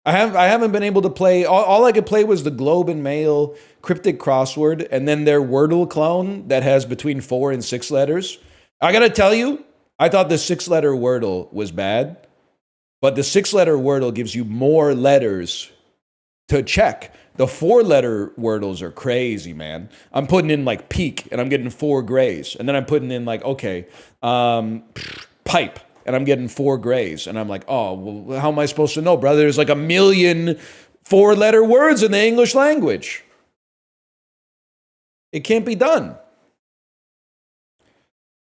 I haven't been able to play. All I could play was the Globe and Mail cryptic crossword, and then their Worldle clone that has between 4 and 6 letters. I gotta tell you, I thought the 6-letter Worldle was bad, but the 6-letter Worldle gives you more letters to check. The 4-letter Wordles are crazy, man. I'm putting in like peak, and I'm getting 4 grays, and then I'm putting in like pipe, and I'm getting 4 grays, and I'm like, oh, well, how am I supposed to know, brother? There's like a million 4-letter words in the English language. It can't be done.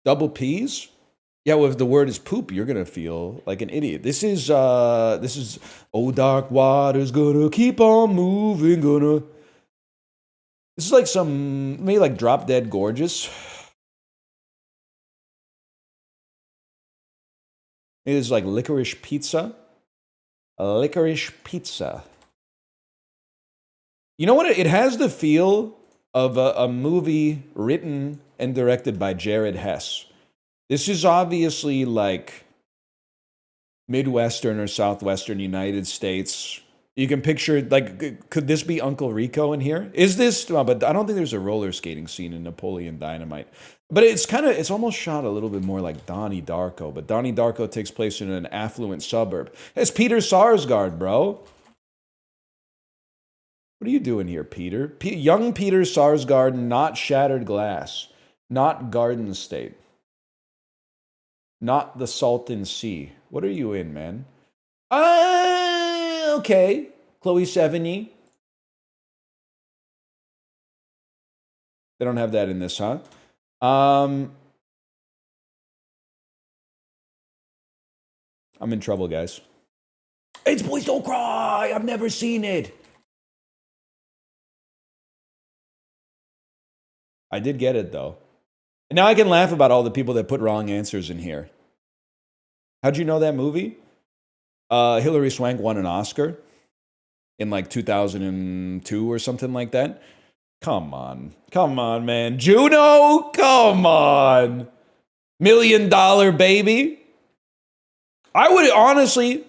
Double P's? Yeah, well, if the word is poop, you're gonna feel like an idiot. This is oh, dark water's gonna keep on moving, gonna. This is like some maybe like Drop Dead Gorgeous. It is like licorice pizza. Licorice pizza. You know what? It has the feel of a movie written and directed by Jared Hess. This is obviously like Midwestern or Southwestern United States. You can picture, like, could this be Uncle Rico in here? Is this, no, but I don't think there's a roller skating scene in Napoleon Dynamite. But it's almost shot a little bit more like Donnie Darko. But Donnie Darko takes place in an affluent suburb. It's Peter Sarsgaard, bro. What are you doing here, Peter? Young Peter Sarsgaard, not Shattered Glass. Not Garden State. Not the Salton Sea. What are you in, man? Okay. Chloe Sevigny. They don't have that in this, huh? I'm in trouble, guys. It's Boys Don't Cry! I've never seen it! I did get it, though. And now I can laugh about all the people that put wrong answers in here. How'd you know that movie? Hilary Swank won an Oscar in like 2002 or something like that. Come on. Come on, man. Juno? Come on. $1 Million Baby? I would honestly,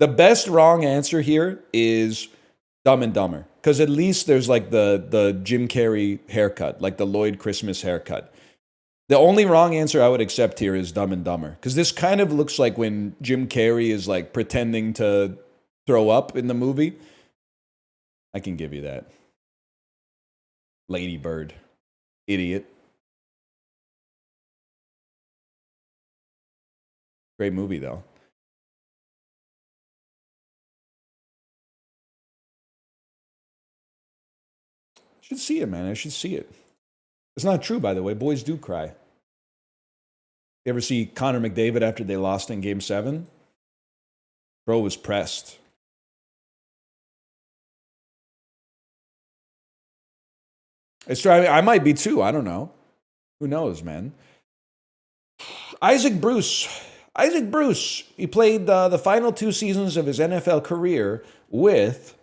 the best wrong answer here is Dumb and Dumber. Because at least there's like the Jim Carrey haircut, like the Lloyd Christmas haircut. The only wrong answer I would accept here is Dumb and Dumber. Because this kind of looks like when Jim Carrey is like pretending to throw up in the movie. I can give you that. Lady Bird. Idiot. Great movie, though. I should see it, man. I should see it. It's not true, by the way. Boys do cry. You ever see Connor McDavid after they lost in Game 7? Bro was pressed. It's true. I might be too. I don't know. Who knows, man? Isaac Bruce. Isaac Bruce. He played the final 2 seasons of his NFL career with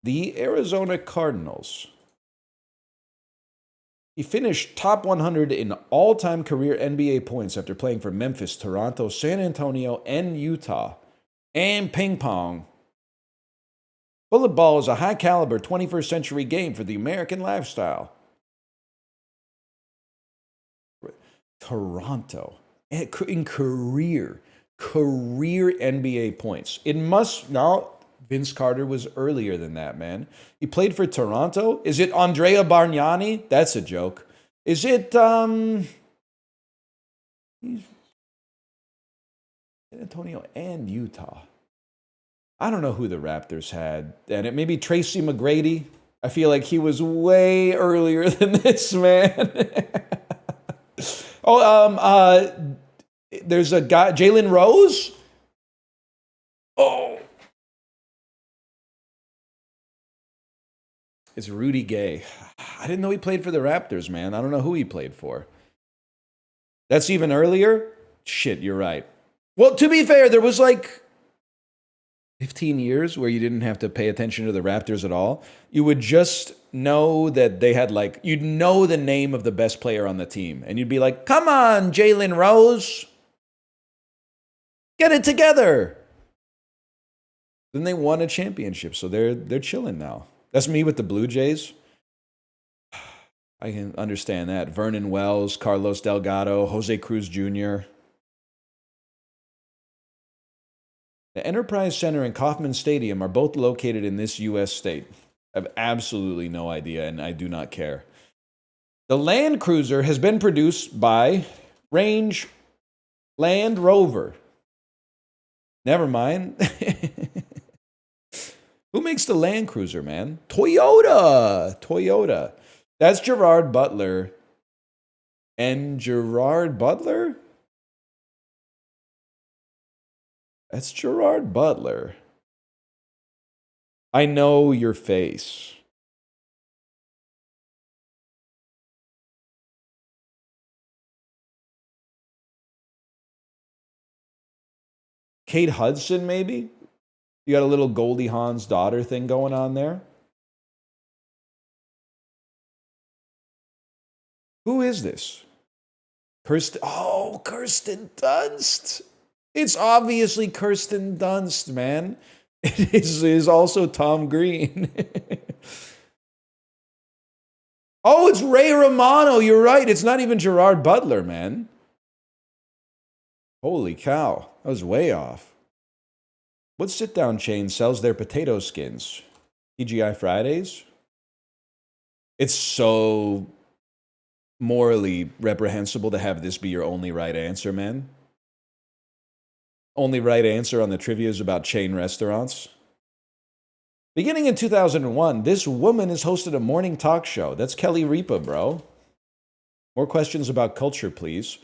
the Arizona Cardinals. He finished top 100 in all-time career NBA points after playing for Memphis, Toronto, San Antonio, and Utah. And ping pong. Bullet ball is a high-caliber 21st century game for the American lifestyle. Toronto. In career NBA points. It must, now, Vince Carter was earlier than that, man. He played for Toronto. Is it Andrea Bargnani? That's a joke. Is it, San Antonio and Utah? I don't know who the Raptors had. And it may be Tracy McGrady. I feel like he was way earlier than this, man. There's a guy, Jalen Rose? Oh. It's Rudy Gay. I didn't know he played for the Raptors, man. I don't know who he played for. That's even earlier? Shit, you're right. Well, to be fair, there was like 15 years where you didn't have to pay attention to the Raptors at all. You would just know that they had like, you'd know the name of the best player on the team. And you'd be like, come on, Jalen Rose. Get it together. Then they won a championship, so they're chilling now. That's me with the Blue Jays. I can understand that. Vernon Wells, Carlos Delgado, Jose Cruz Jr. The Enterprise Center and Kauffman Stadium are both located in this U.S. state. I have absolutely no idea, and I do not care. The Land Cruiser has been produced by Range Land Rover. Never mind. Who makes the Land Cruiser, man? Toyota. That's Gerard Butler. And Gerard Butler? That's Gerard Butler. I know your face. Kate Hudson, maybe? You got a little Goldie Hawn's daughter thing going on there? Who is this? Kirsten Dunst. It's obviously Kirsten Dunst, man. It is also Tom Green. Oh, it's Ray Romano. You're right. It's not even Gerard Butler, man. Holy cow. I was way off. What sit-down chain sells their potato skins? TGI Fridays? It's so morally reprehensible to have this be your only right answer, man. Only right answer on the trivia is about chain restaurants. Beginning in 2001, this woman has hosted a morning talk show. That's Kelly Ripa, bro. More questions about culture, please.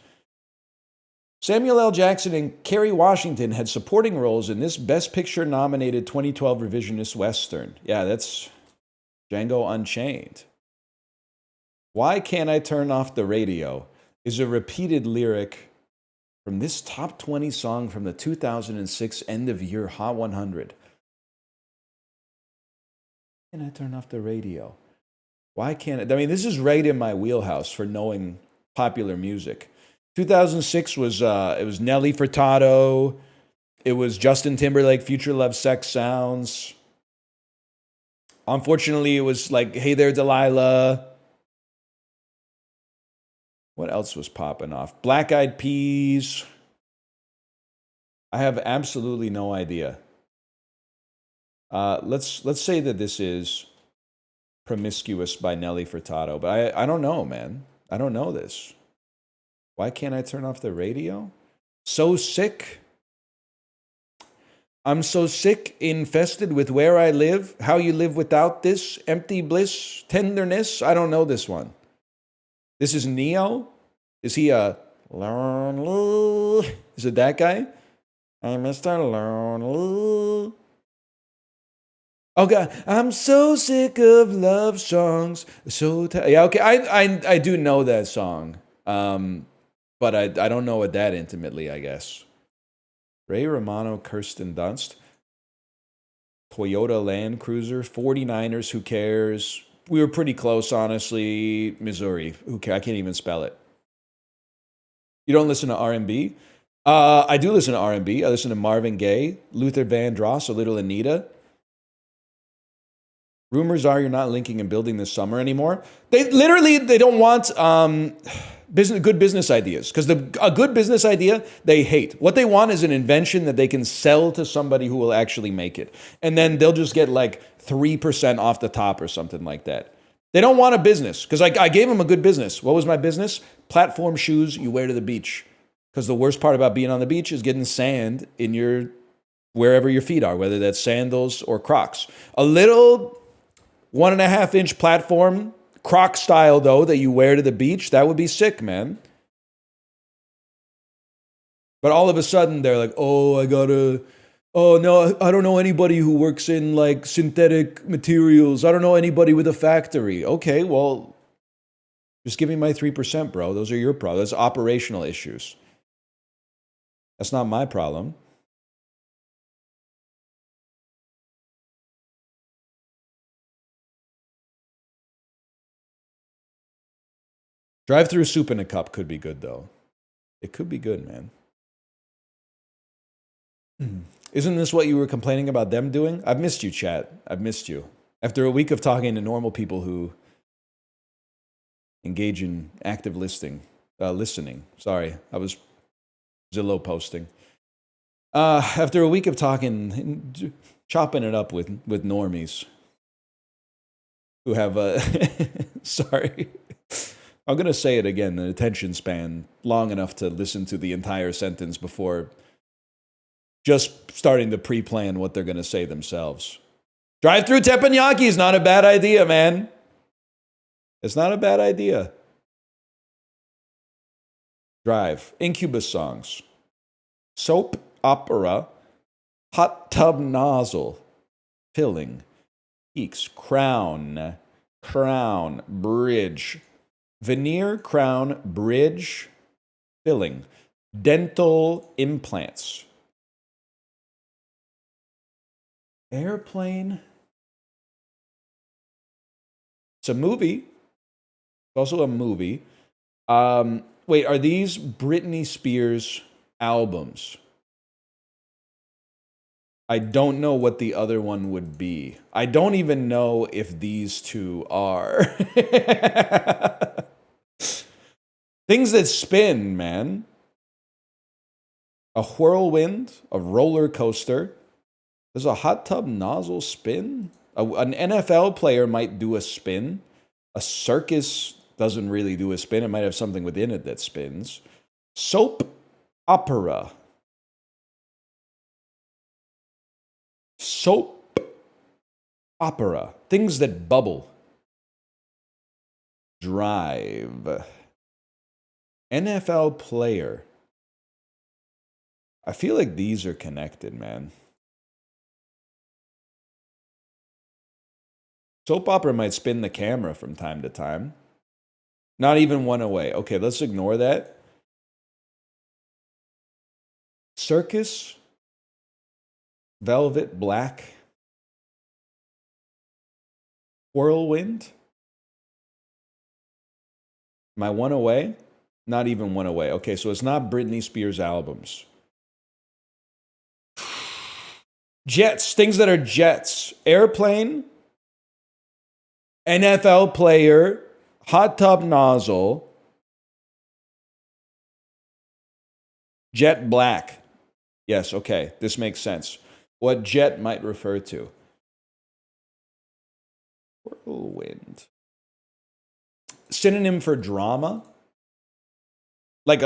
Samuel L. Jackson and Kerry Washington had supporting roles in this Best Picture nominated 2012 revisionist Western. Yeah, that's Django Unchained. Why can't I turn off the radio is a repeated lyric from this top 20 song from the 2006 end of year Hot 100. Can I turn off the radio? Why can't I? I mean, this is right in my wheelhouse for knowing popular music. 2006 was it was Nelly Furtado. It was Justin Timberlake, Future Love, Sex Sounds. Unfortunately, it was like Hey There, Delilah. What else was popping off? Black Eyed Peas. I have absolutely no idea. Let's say that this is Promiscuous by Nelly Furtado, but I don't know, man. I don't know this. Why can't I turn off the radio? So sick. I'm so sick, infested with where I live. How you live without this empty bliss, tenderness. I don't know this one. This is Neo. Is he a lonely? Is it that guy? I'm Mr. Lonely. Okay, I'm so sick of love songs. Yeah, okay, I do know that song. But I don't know it that intimately, I guess. Ray Romano, Kirsten Dunst. Toyota Land Cruiser, 49ers, who cares? We were pretty close, honestly. Missouri, who cares? I can't even spell it. You don't listen to R&B? I do listen to R&B. I listen to Marvin Gaye, Luther Vandross, a Little Anita. Rumors are you're not linking and building this summer anymore. They don't want good business ideas, because a good business idea they hate. What they want is an invention that they can sell to somebody who will actually make it, and then they'll just get like 3% off the top or something like that. They don't want a business, because I gave them a good business. What was my business? Platform shoes you wear to the beach, because the worst part about being on the beach is getting sand in wherever your feet are, whether that's sandals or Crocs. A little 1.5-inch platform, Croc style though, that you wear to the beach, that would be sick, man. But all of a sudden they're like, oh no, I don't know anybody who works in like synthetic materials. I don't know anybody with a factory. Okay, well, just give me my 3%, bro. Those are your problems. That's operational issues. That's not my problem. Drive-through soup in a cup could be good, though. It could be good, man. Isn't this what you were complaining about them doing? I've missed you, chat. I've missed you. After a week of talking to normal people who engage in active listening. Sorry, I was Zillow posting. After a week of talking, chopping it up with normies who have sorry, I'm gonna say it again. An attention span long enough to listen to the entire sentence before just starting to pre-plan what they're gonna say themselves. Drive-through teppanyaki is not a bad idea, man. It's not a bad idea. Drive. Incubus songs. Soap opera. Hot tub nozzle. Filling. Peaks. Crown. Crown. Bridge. Veneer. Crown. Bridge. Filling. Dental implants. Airplane. It's a movie. It's also a movie. Wait, are these Britney Spears albums? I don't know what the other one would be. I don't even know if these two are. Things that spin, man. A whirlwind, a roller coaster. Does a hot tub nozzle spin? An NFL player might do a spin. A circus doesn't really do a spin. It might have something within it that spins. Soap opera. Soap opera. Things that bubble. Drive. NFL player. I feel like these are connected, man. Soap opera might spin the camera from time to time. Not even one away. Okay, let's ignore that. Circus. Velvet black. Whirlwind. Am I one away? Not even one away. Okay, so it's not Britney Spears albums. Jets. Things that are jets. Airplane. NFL player, hot tub nozzle, jet black. Yes, okay, this makes sense. What jet might refer to? Whirlwind. Synonym for drama? Like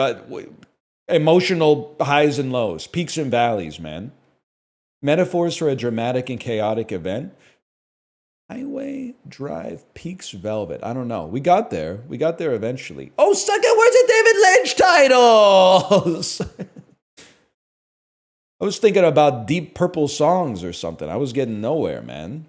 emotional highs and lows, peaks and valleys, man. Metaphors for a dramatic and chaotic event. Highway Drive, Peaks Velvet. I don't know. We got there. We got there eventually. Oh, suck it. Where's the David Lynch titles? I was thinking about Deep Purple songs or something. I was getting nowhere, man.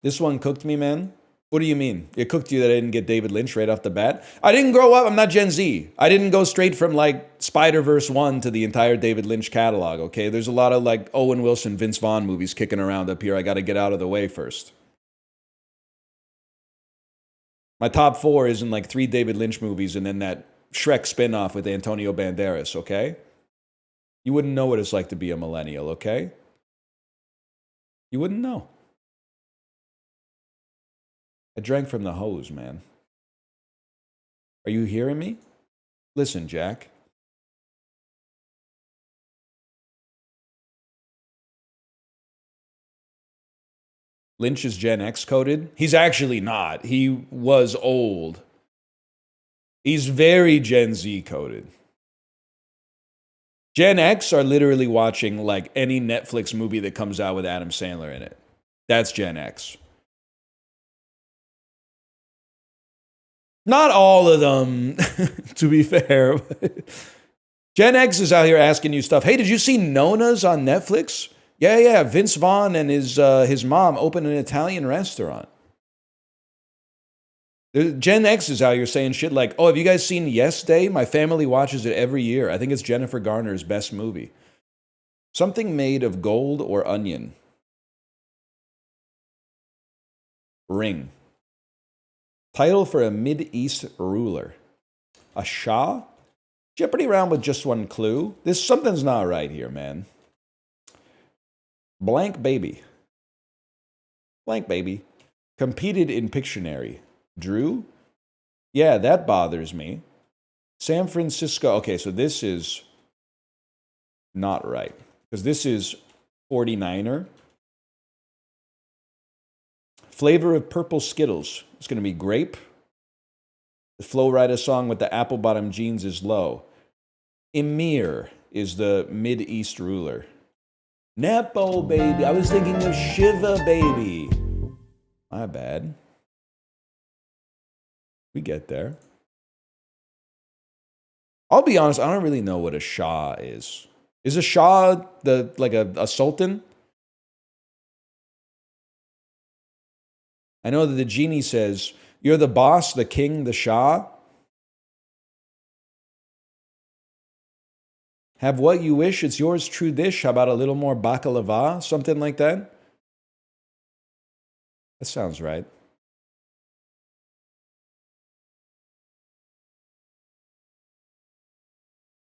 This one cooked me, man. What do you mean? It cooked you that I didn't get David Lynch right off the bat? I didn't grow up. I'm not Gen Z. I didn't go straight from like Spider-Verse 1 to the entire David Lynch catalog, okay? There's a lot of like Owen Wilson, Vince Vaughn movies kicking around up here. I got to get out of the way first. My top 4 is in like 3 David Lynch movies and then that Shrek spinoff with Antonio Banderas, okay? You wouldn't know what it's like to be a millennial, okay? You wouldn't know. I drank from the hose, man. Are you hearing me? Listen, Jack. Lynch is Gen X coded? He's actually not. He was old. He's very Gen Z coded. Gen X are literally watching like any Netflix movie that comes out with Adam Sandler in it. That's Gen X. Not all of them, to be fair. Gen X is out here asking you stuff. Hey, did you see Nona's on Netflix? Yeah. Vince Vaughn and his mom opened an Italian restaurant. Gen X is out here saying shit like, oh, have you guys seen Yes Day? My family watches it every year. I think it's Jennifer Garner's best movie. Something made of gold or onion. Ring. Title for a Mid-East ruler. A Shah? Jeopardy round with just one clue. Something's not right here, man. Blank baby. Blank baby. Competed in Pictionary. Drew? Yeah, that bothers me. San Francisco. Okay, so this is not right. Because this is 49er. Flavor of purple Skittles. It's going to be grape. The Flo Rida song with the apple bottom jeans is low. Emir is the Mid-East ruler. Nepo baby. I was thinking of Shiva baby. My bad. We get there. I'll be honest, I don't really know what a Shah is. Is a Shah like a sultan? I know that the genie says, you're the boss, the king, the Shah. Have what you wish, it's yours, true dish. How about a little more baklava? Something like that? That sounds right.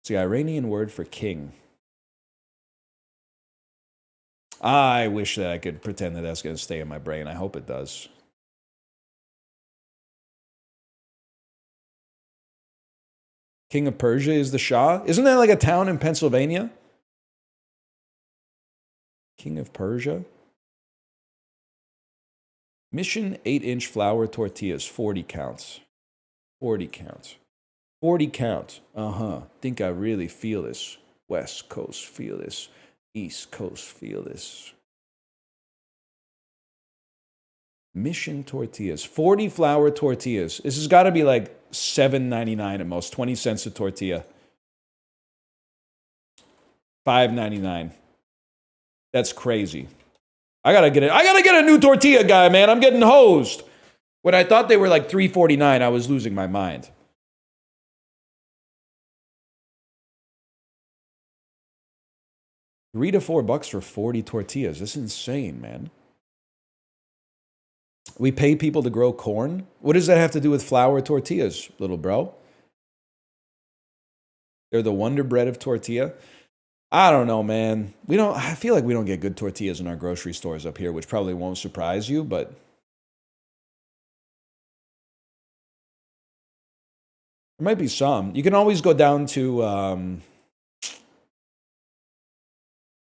It's the Iranian word for king. I wish that I could pretend that that's going to stay in my brain. I hope it does. King of Persia is the Shah. Isn't that like a town in Pennsylvania? King of Persia. Mission 8-inch flour tortillas, 40 counts. 40 counts. 40 counts. Think I really feel this. West Coast, feel this. East Coast, feel this. Mission tortillas. 40 flour tortillas. This has got to be like $7.99 at most. 20 cents a tortilla. $5.99. That's crazy. I gotta get a new tortilla guy, man. I'm getting hosed. When I thought they were like $3.49, I was losing my mind. $3 to $4 for 40 tortillas. That's insane, man. We pay people to grow corn? What does that have to do with flour tortillas, little bro? They're the Wonder Bread of tortilla. I don't know, man. I feel like we don't get good tortillas in our grocery stores up here, which probably won't surprise you, but there might be some. You can always go down to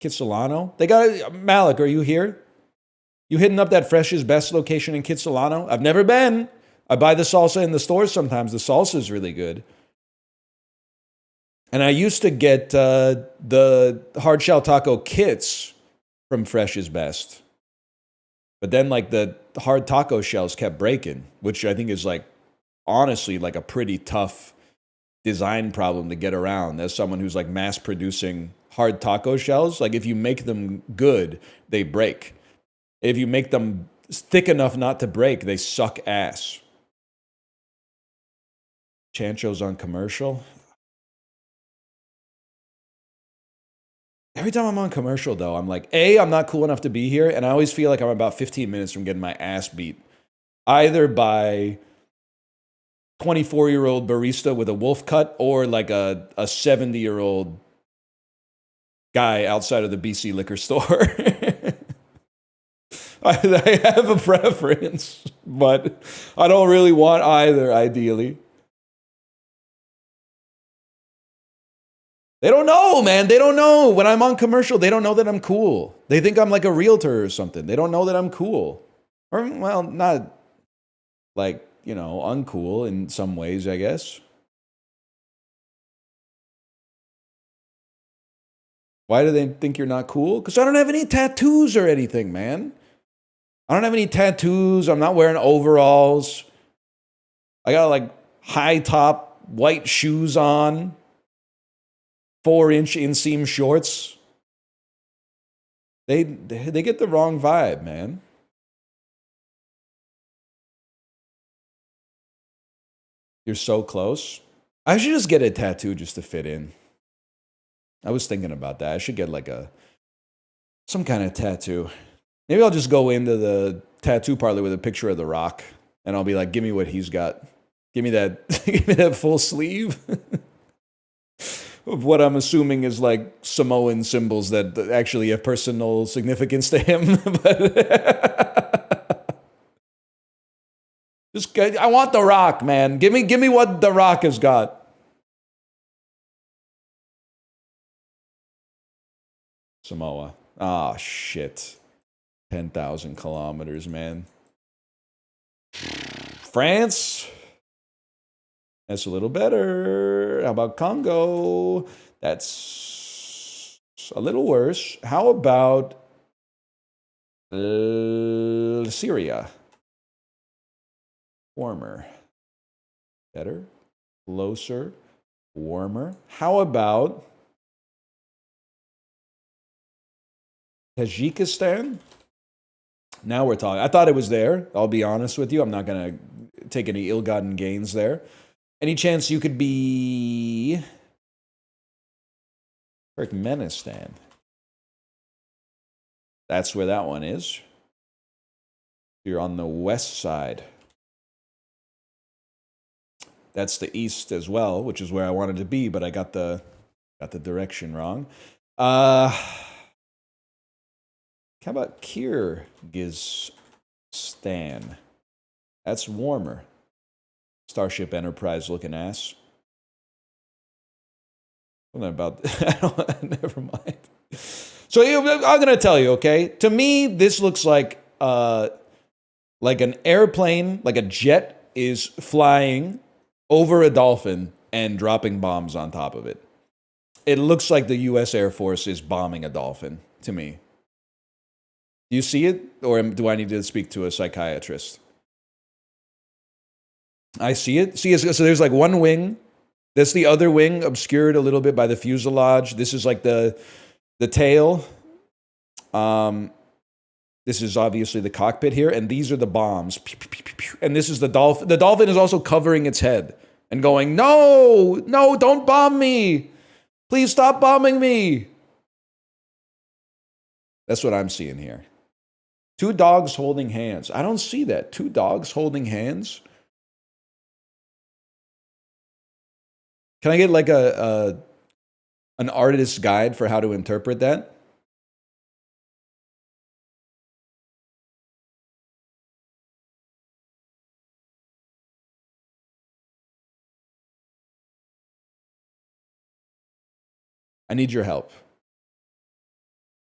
Kitsilano. They got Malik, are you here? You hitting up that Fresh is Best location in Kitsilano? I've never been. I buy the salsa in the stores sometimes. The salsa is really good. And I used to get the hard shell taco kits from Fresh is Best. But then like the hard taco shells kept breaking, which I think is like honestly like a pretty tough design problem to get around as someone who's like mass producing hard taco shells. Like if you make them good, they break. If you make them thick enough not to break, they suck ass. Chancho's on commercial. Every time I'm on commercial, though, I'm like, A, I'm not cool enough to be here, and I always feel like I'm about 15 minutes from getting my ass beat. Either by 24-year-old barista with a wolf cut or like a 70-year-old guy outside of the BC liquor store. I have a preference, but I don't really want either, ideally. They don't know, man. They don't know. When I'm on commercial, they don't know that I'm cool. They think I'm like a realtor or something. They don't know that I'm cool. Or, well, not like, uncool in some ways, I guess. Why do they think you're not cool? Because I don't have any tattoos or anything, man. I don't have any tattoos. I'm not wearing overalls. I got like high top white shoes on. 4-inch inseam shorts. They get the wrong vibe, man. You're so close. I should just get a tattoo just to fit in. I was thinking about that. I should get like some kind of tattoo. Maybe I'll just go into the tattoo parlor with a picture of The Rock, and I'll be like, give me what he's got. Give me that, give me that full sleeve. of what I'm assuming is like Samoan symbols that actually have personal significance to him. But just, I want The Rock, man. Give me what The Rock has got. Samoa. Ah, shit. 10,000 kilometers, man. France. That's a little better. How about Congo? That's a little worse. How about Syria? Warmer. Better. Closer. Warmer. How about Tajikistan? Now we're talking. I thought it was there. I'll be honest with you. I'm not going to take any ill-gotten gains there. Any chance you could be Turkmenistan? That's where that one is. You're on the west side. That's the east as well, which is where I wanted to be, but I got the direction wrong. How about Kyrgyzstan? That's warmer. Starship Enterprise looking ass. Something about never mind. So I'm gonna tell you, okay? To me, this looks like an airplane, like a jet is flying over a dolphin and dropping bombs on top of it. It looks like the U.S. Air Force is bombing a dolphin to me. Do you see it, or do I need to speak to a psychiatrist? I see it. See, so there's like one wing. That's the other wing, obscured a little bit by the fuselage. This is like the tail. This is obviously the cockpit here, and these are the bombs. And this is the dolphin. The dolphin is also covering its head and going, "No, don't bomb me. Please stop bombing me." That's what I'm seeing here. Two dogs holding hands. I don't see that. Two dogs holding hands. Can I get like an artist's guide for how to interpret that? I need your help.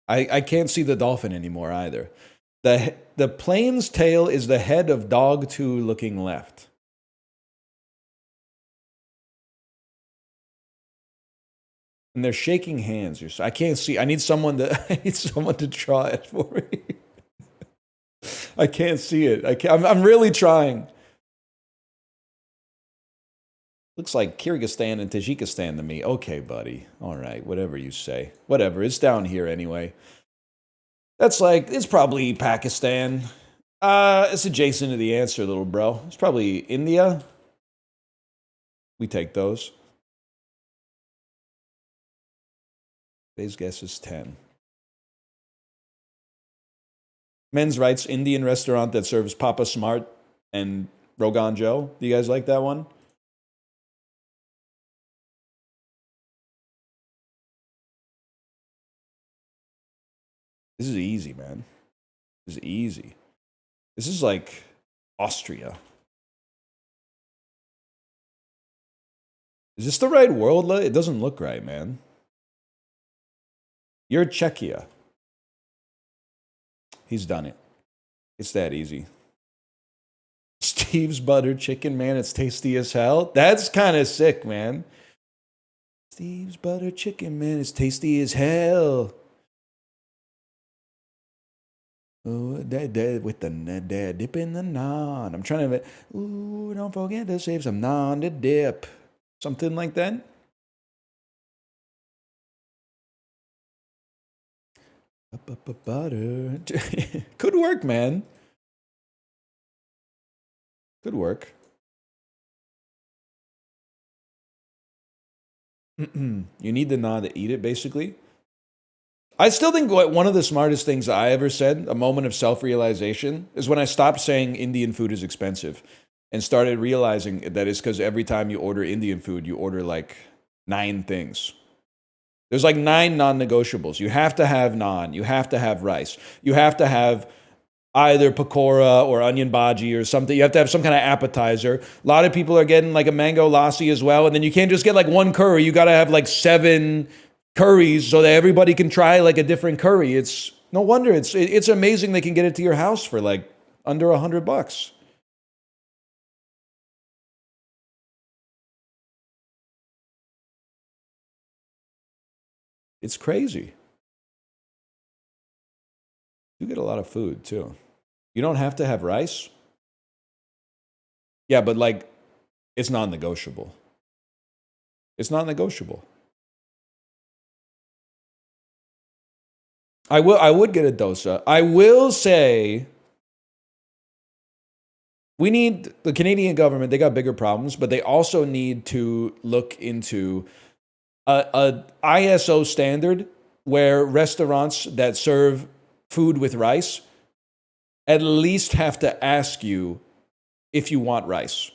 I can't see the dolphin anymore either. The plane's tail is the head of dog 2 looking left. And they're shaking hands. I can't see. I need someone to draw it for me. I can't see it. I'm really trying. Looks like Kyrgyzstan and Tajikistan to me. Okay, buddy. All right, whatever you say. Whatever. It's down here anyway. That's like, it's probably Pakistan. It's adjacent to the answer, little bro. It's probably India. We take those. Today's guess is 10. Men's Rights, Indian restaurant that serves Papa Smart and Rogan Joe. Do you guys like that one? This is easy, man. This is easy. This is like Austria. Is this the right Worldle? It doesn't look right, man. You're Czechia. He's done it. It's that easy. Steve's butter chicken, man. It's tasty as hell. That's kind of sick, man. Steve's butter chicken, man. It's tasty as hell. Oh, that with the dip in the naan. I'm trying to. Ooh, don't forget to save some naan to dip. Something like that. Butter. Could work, man. Could work. You need the naan to eat it, basically. I still think one of the smartest things I ever said, a moment of self-realization, is when I stopped saying Indian food is expensive and started realizing that it's because every time you order Indian food, you order like 9 things. There's like 9 non-negotiables. You have to have naan. You have to have rice. You have to have either pakora or onion bhaji or something. You have to have some kind of appetizer. A lot of people are getting like a mango lassi as well. And then you can't just get like one curry. You got to have like 7 curries so that everybody can try like a different curry. It's no wonder it's amazing they can get it to your house for like under $100. It's crazy. You get a lot of food too. You don't have to have rice. Yeah, but like it's non-negotiable. It's not negotiable. I would get a dosa. I will say we need the Canadian government, they got bigger problems, but they also need to look into a ISO standard where restaurants that serve food with rice at least have to ask you if you want rice.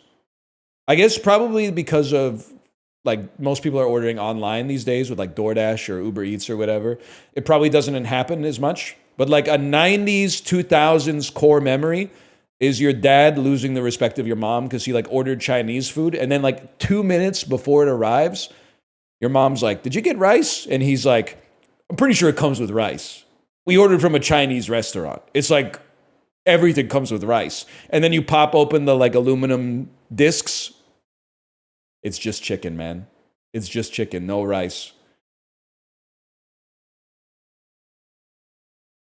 I guess probably because of like most people are ordering online these days with like DoorDash or Uber Eats or whatever. It probably doesn't happen as much. But like a 90s, 2000s core memory is your dad losing the respect of your mom because he like ordered Chinese food. And then like 2 minutes before it arrives, your mom's like, "Did you get rice?" And he's like, "I'm pretty sure it comes with rice. We ordered from a Chinese restaurant. It's like everything comes with rice." And then you pop open the like aluminum discs. It's just chicken, man. It's just chicken, no rice.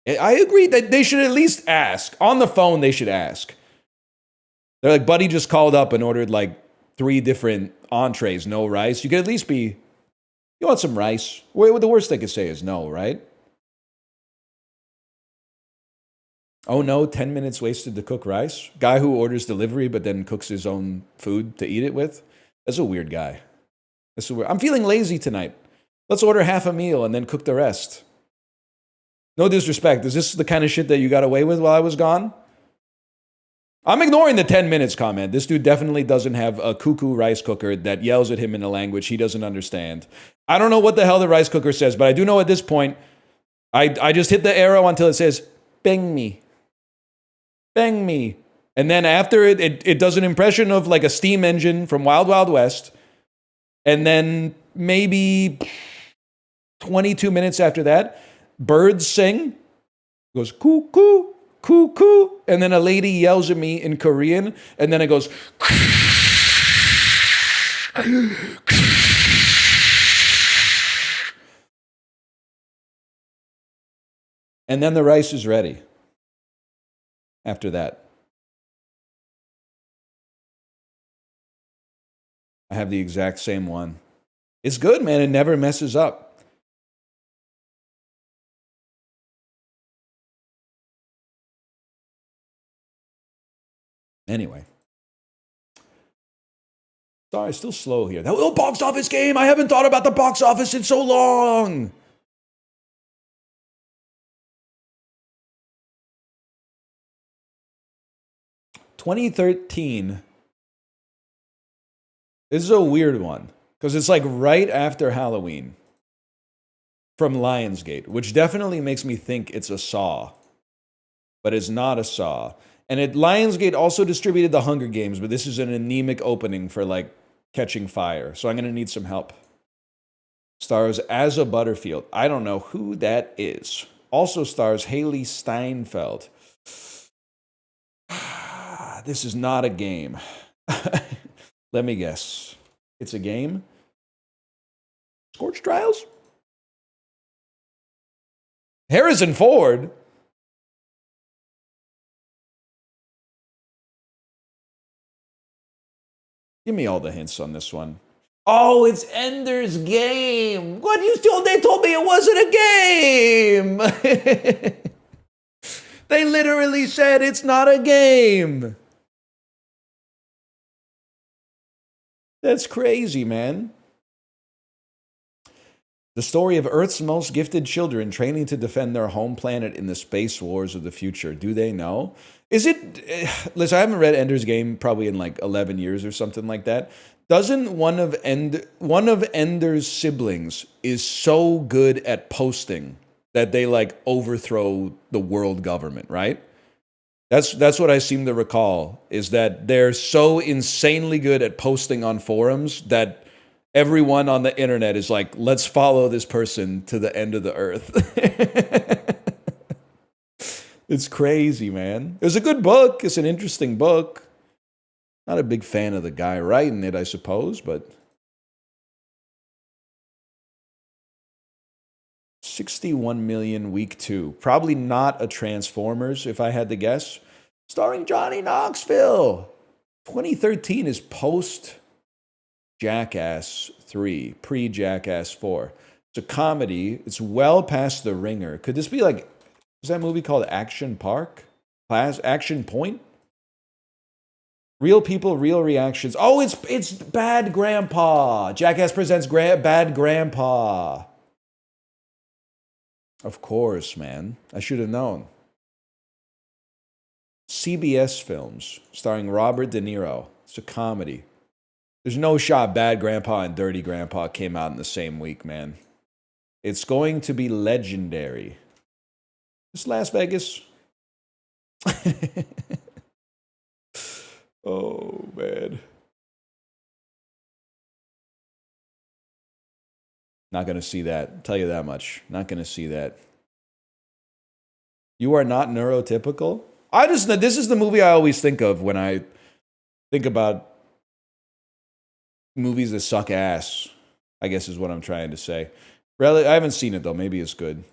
I agree that they should at least ask. On the phone, they should ask. They're like, "Buddy just called up and ordered like 3 different entrees, no rice." You could at least be, "You want some rice?" Well, the worst they could say is no, right? Oh no, 10 minutes wasted to cook rice? Guy who orders delivery but then cooks his own food to eat it with? That's a weird guy. I'm feeling lazy tonight. Let's order half a meal and then cook the rest. No disrespect. Is this the kind of shit that you got away with while I was gone? I'm ignoring the 10 minutes comment. This dude definitely doesn't have a cuckoo rice cooker that yells at him in a language he doesn't understand. I don't know what the hell the rice cooker says, but I do know at this point, I just hit the arrow until it says, "Bang me. Bang me." And then after it does an impression of like a steam engine from Wild Wild West. And then maybe 22 minutes after that, birds sing. It goes cuckoo, cuckoo. And then a lady yells at me in Korean. And then it goes. And then the rice is ready after that. I have the exact same one. It's good, man. It never messes up. Anyway. Sorry, it's still slow here. That little box office game. I haven't thought about the box office in so long. $2013. This is a weird one because it's like right after Halloween from Lionsgate, which definitely makes me think it's a Saw, but it's not a Saw. And Lionsgate also distributed The Hunger Games, but this is an anemic opening for like Catching Fire. So I'm going to need some help. Stars Asa Butterfield. I don't know who that is. Also stars Haley Steinfeld. This is not a game. Let me guess. It's a game? Scorch Trials? Harrison Ford? Give me all the hints on this one. Oh, it's Ender's Game. What they told me it wasn't a game. They literally said it's not a game. That's crazy, man. The story of Earth's most gifted children training to defend their home planet in the space wars of the future. Do they know? Is it... Listen, I haven't read Ender's Game probably in like 11 years or something like that. Doesn't one of Ender's siblings is so good at posting that they like overthrow the world government, right? That's what I seem to recall, is that they're so insanely good at posting on forums that everyone on the internet is like, let's follow this person to the end of the earth. It's crazy, man. It was a good book. It's an interesting book. Not a big fan of the guy writing it, I suppose, but 61 million week 2. Probably not a Transformers, if I had to guess. Starring Johnny Knoxville. 2013 is post Jackass 3, pre Jackass 4. It's a comedy. It's well past the ringer. Could this be like, is that movie called Action Park? Action Point? Real people, real reactions. Oh, it's Bad Grandpa. Jackass presents Bad Grandpa. Of course, man. I should have known. CBS Films, starring Robert De Niro. It's a comedy. There's no shot Bad Grandpa and Dirty Grandpa came out in the same week, man. It's going to be legendary. This Las Vegas. Oh, man. Not going to see that. I'll tell you that much. Not going to see that. You are not neurotypical? This is the movie I always think of when I think about movies that suck ass, I guess is what I'm trying to say. I haven't seen it, though. Maybe it's good.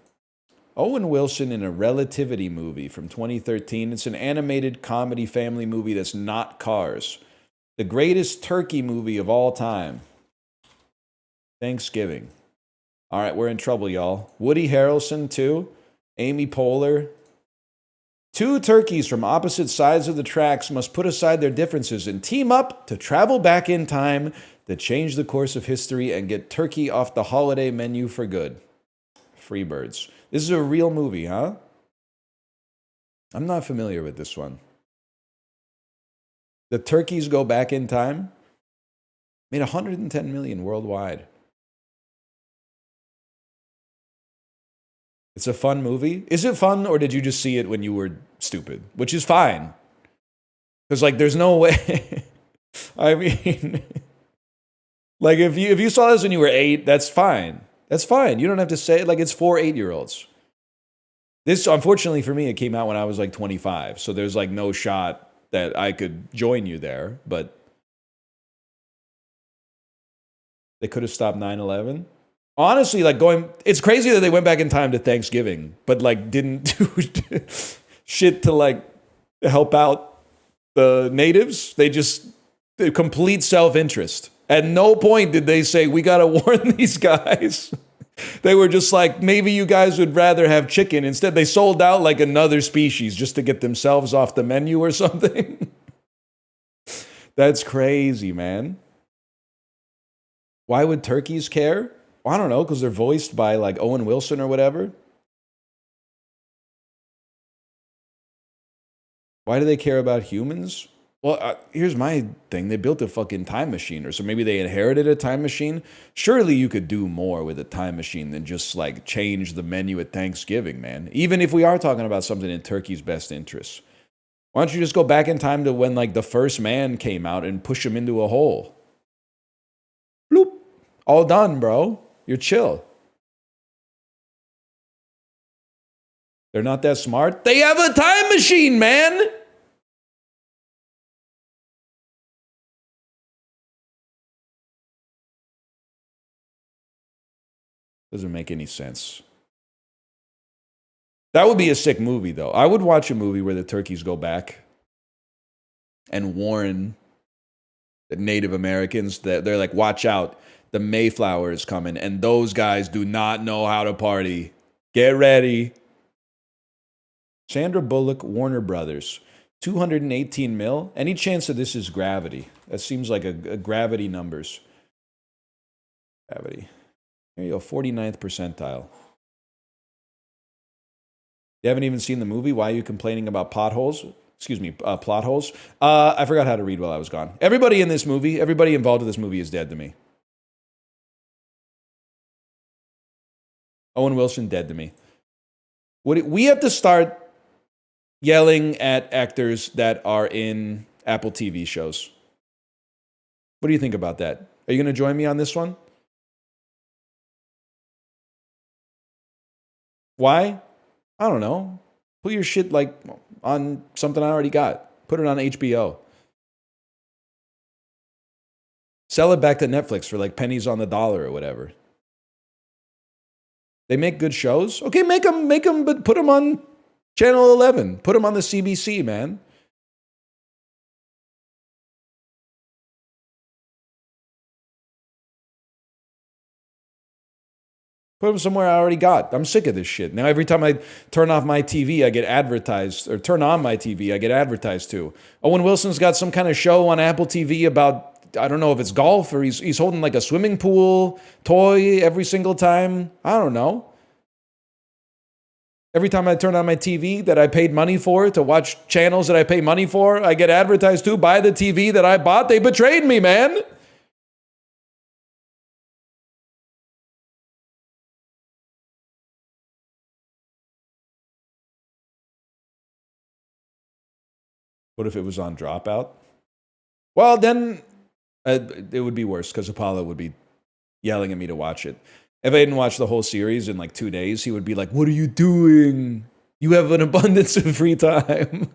Owen Wilson in a Relativity movie from 2013. It's an animated comedy family movie that's not Cars. The greatest turkey movie of all time. Thanksgiving. All right, we're in trouble, y'all. Woody Harrelson, too. Amy Poehler. Two turkeys from opposite sides of the tracks must put aside their differences and team up to travel back in time to change the course of history and get turkey off the holiday menu for good. Freebirds. This is a real movie, huh? I'm not familiar with this one. The turkeys go back in time. Made 110 million worldwide. It's a fun movie. Is it fun, or did you just see it when you were stupid? Which is fine. Because, like, there's no way. I mean, like, if you saw this when you were 8, that's fine. That's fine. You don't have to say it. Like, it's for 8-year-olds. This, unfortunately for me, it came out when I was like 25. So there's like no shot that I could join you there. But they could have stopped 9/11. Honestly, like it's crazy that they went back in time to Thanksgiving, but like didn't do shit to like help out the natives. They complete self-interest. At no point did they say, we got to warn these guys. They were just like, maybe you guys would rather have chicken. Instead, they sold out like another species just to get themselves off the menu or something. That's crazy, man. Why would turkeys care? Well, I don't know, because they're voiced by like Owen Wilson or whatever. Why do they care about humans? Well, here's my thing. They built a fucking time machine, or so maybe they inherited a time machine. Surely you could do more with a time machine than just like change the menu at Thanksgiving, man. Even if we are talking about something in Turkey's best interests. Why don't you just go back in time to when like the first man came out and push him into a hole? Bloop. All done, bro. You're chill. They're not that smart. They have a time machine, man. Doesn't make any sense. That would be a sick movie, though. I would watch a movie where the turkeys go back and warn the Native Americans that they're like, watch out, the Mayflower is coming, and those guys do not know how to party. Get ready. Sandra Bullock, Warner Brothers, 218 mil. Any chance that this is Gravity? That seems like a Gravity numbers. Gravity. There you go, 49th percentile. You haven't even seen the movie? Why are you complaining about potholes? plot holes. I forgot how to read while I was gone. Everybody in this movie, everybody involved in this movie is dead to me. Owen Wilson, dead to me. We have to start yelling at actors that are in Apple TV shows. What do you think about that? Are you going to join me on this one? Why? I don't know. Put your shit like on something I already got. Put it on HBO. Sell it back to Netflix for like pennies on the dollar or whatever. They make good shows. Okay, make them, but put them on Channel 11. Put them on the CBC, man. Put them somewhere I already got. I'm sick of this shit. Now, every time I turn off my TV, I get advertised, or turn on my TV, I get advertised to. Owen Wilson's got some kind of show on Apple TV about, I don't know if it's golf, or he's holding like a swimming pool toy every single time. I don't know. Every time I turn on my TV that I paid money for to watch channels that I pay money for, I get advertised to by the TV that I bought. They betrayed me, man. What if it was on Dropout? Well, then it would be worse because Apollo would be yelling at me to watch it. If I didn't watch the whole series in like 2 days, he would be like, "What are you doing? You have an abundance of free time."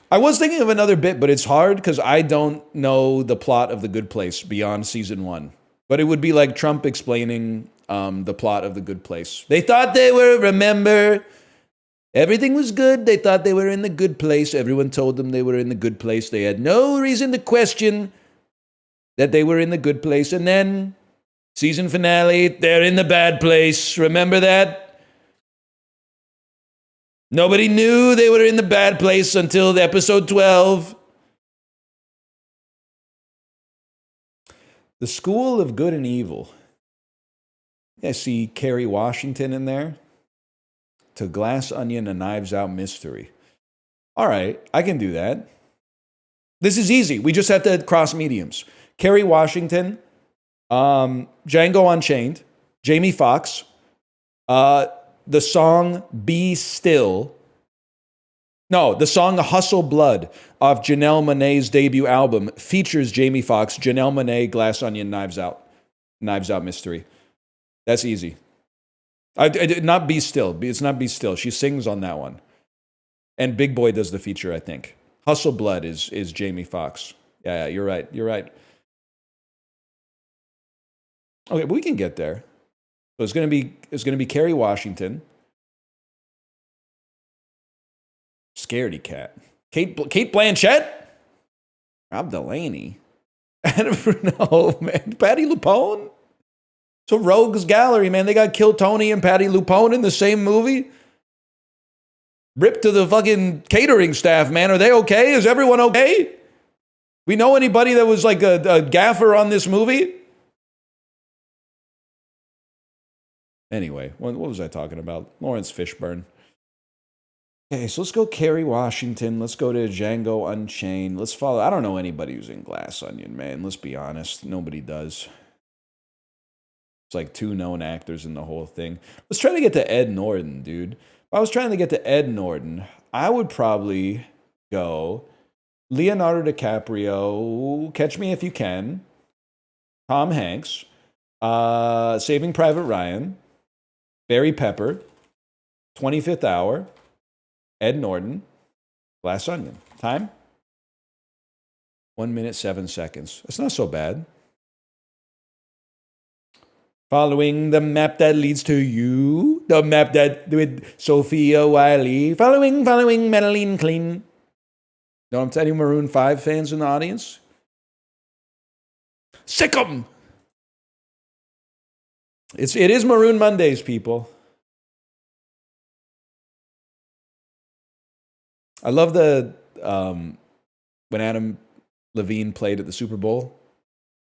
I was thinking of another bit, but it's hard because I don't know the plot of The Good Place beyond season 1. But it would be like Trump explaining the plot of The Good Place. They thought they were, remember, everything was good. They thought they were in the good place. Everyone told them they were in the good place. They had no reason to question that they were in the good place. And then, season finale, they're in the bad place. Remember that? Nobody knew they were in the bad place until episode 12. The School of Good and Evil. I see Kerry Washington in there. To Glass Onion, A Knives Out Mystery. All right, I can do that. This is easy. We just have to cross mediums. Kerry Washington, Django Unchained, Jamie Foxx, the song Be Still. No, the song Hustle Blood off Janelle Monáe's debut album features Jamie Foxx, Janelle Monáe, Glass Onion, Knives Out Mystery. That's easy. Not Be Still. It's not Be Still. She sings on that one. And Big Boy does the feature, I think. Hustle Blood is Jamie Foxx. Yeah, you're right. You're right. Okay, but we can get there. So it's going to be Kerry Washington, Scaredy Cat, Kate Blanchett, Rob Delaney. I don't know, man. Patti LuPone. So Rogues Gallery, man. They got Kill Tony and Patti LuPone in the same movie. Rip to the fucking catering staff, man. Are they okay? Is everyone okay? We know anybody that was like a gaffer on this movie? Anyway, what was I talking about? Lawrence Fishburne. Okay, so let's go Kerry Washington. Let's go to Django Unchained. Let's follow. I don't know anybody who's in Glass Onion, man. Let's be honest. Nobody does. It's like 2 known actors in the whole thing. Let's try to get to Ed Norton, dude. If I was trying to get to Ed Norton, I would probably go Leonardo DiCaprio, Catch Me If You Can, Tom Hanks, Saving Private Ryan, Barry Pepper, 25th Hour, Ed Norton, Glass Onion. Time? 1 minute, 7 seconds. That's not so bad. Following the map that leads to you. The map that with Sophia Wiley. Following Madeline Clean. Know what I'm telling you, Maroon 5 fans in the audience? Sick 'em! It is Maroon Mondays, people. I love the when Adam Levine played at the Super Bowl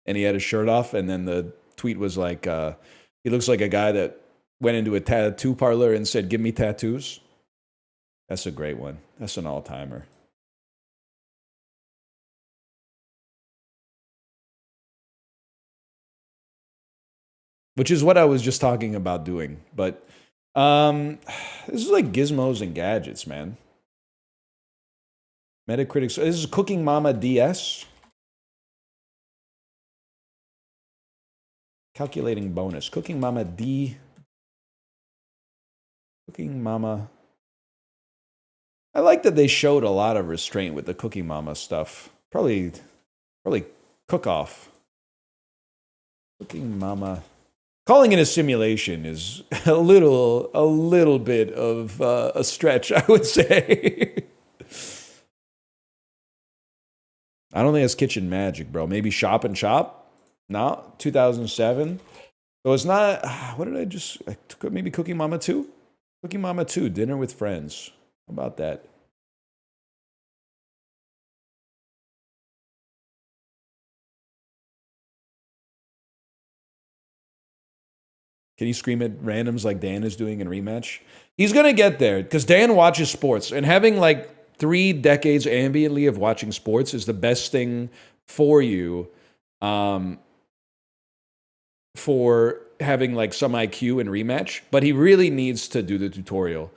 and he had his shirt off, and then the tweet was like, he looks like a guy that went into a tattoo parlor and said, "Give me tattoos." That's a great one. That's an all-timer. Which is what I was just talking about doing. But this is like gizmos and gadgets, man. Metacritic. This is Cooking Mama DS. Calculating bonus. Cooking Mama D. Cooking Mama. I like that they showed a lot of restraint with the Cooking Mama stuff. Probably cook off. Cooking Mama. Calling it a simulation is a little bit of a stretch, I would say. I don't think it's Kitchen Magic, bro. Maybe Shop and Shop? No, 2007. So it's not, what did I just, maybe Cooking Mama 2? Cooking Mama 2, Dinner with Friends. How about that? Can you scream at randoms like Dan is doing in Rematch? He's going to get there because Dan watches sports, and having like 3 decades ambiently of watching sports is the best thing for you, for having like some IQ in Rematch. But he really needs to do the tutorial,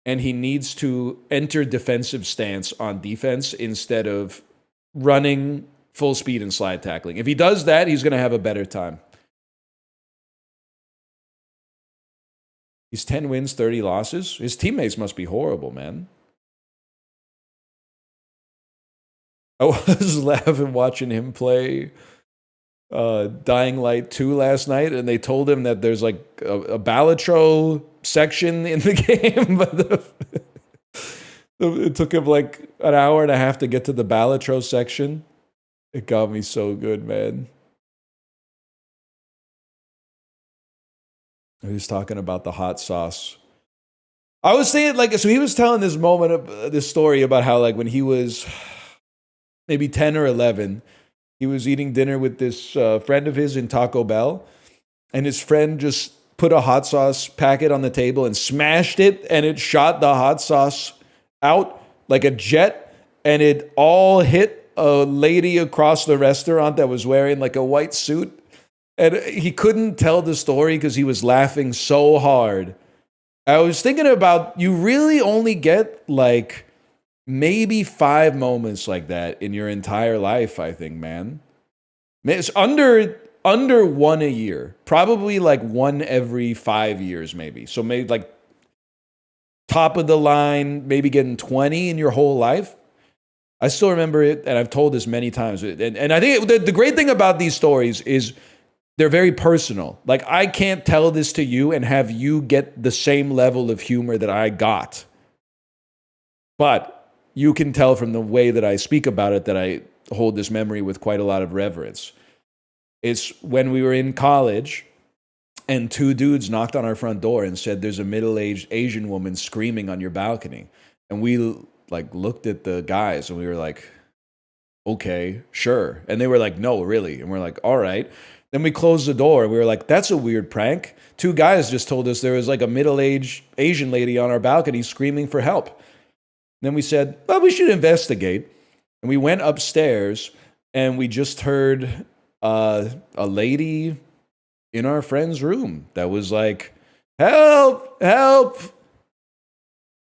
and he needs to enter defensive stance on defense instead of running full speed and slide tackling. If he does that, he's going to have a better time. He's 10 wins, 30 losses. His teammates must be horrible, man. I was laughing watching him play Dying Light 2 last night, and they told him that there's like a Balatro section in the game, but it took him like an hour and a half to get to the Balatro section. It got me so good, man. He was talking about the hot sauce. I was saying, like, so he was telling this moment of this story about how, like, when he was maybe 10 or 11, he was eating dinner with this friend of his in Taco Bell, and his friend just put a hot sauce packet on the table and smashed it, and it shot the hot sauce out like a jet, and it all hit a lady across the restaurant that was wearing like a white suit. And he couldn't tell the story because he was laughing so hard. I was thinking about, you really only get like maybe 5 moments like that in your entire life, I think, man. It's under 1 a year. Probably like 1 every 5 years, maybe. So maybe like top of the line, maybe getting 20 in your whole life. I still remember it, and I've told this many times. And I think the great thing about these stories is they're very personal. Like, I can't tell this to you and have you get the same level of humor that I got. But you can tell from the way that I speak about it that I hold this memory with quite a lot of reverence. It's when we were in college and 2 dudes knocked on our front door and said, "There's a middle-aged Asian woman screaming on your balcony." And we like looked at the guys and we were like, "Okay, sure." And they were like, "No, really." And we're like, "All right." Then we closed the door and we were like, "That's a weird prank. 2 guys just told us there was like a middle-aged Asian lady on our balcony screaming for help." And then we said, "Well, we should investigate." And we went upstairs and we just heard a lady in our friend's room that was like, "Help, help."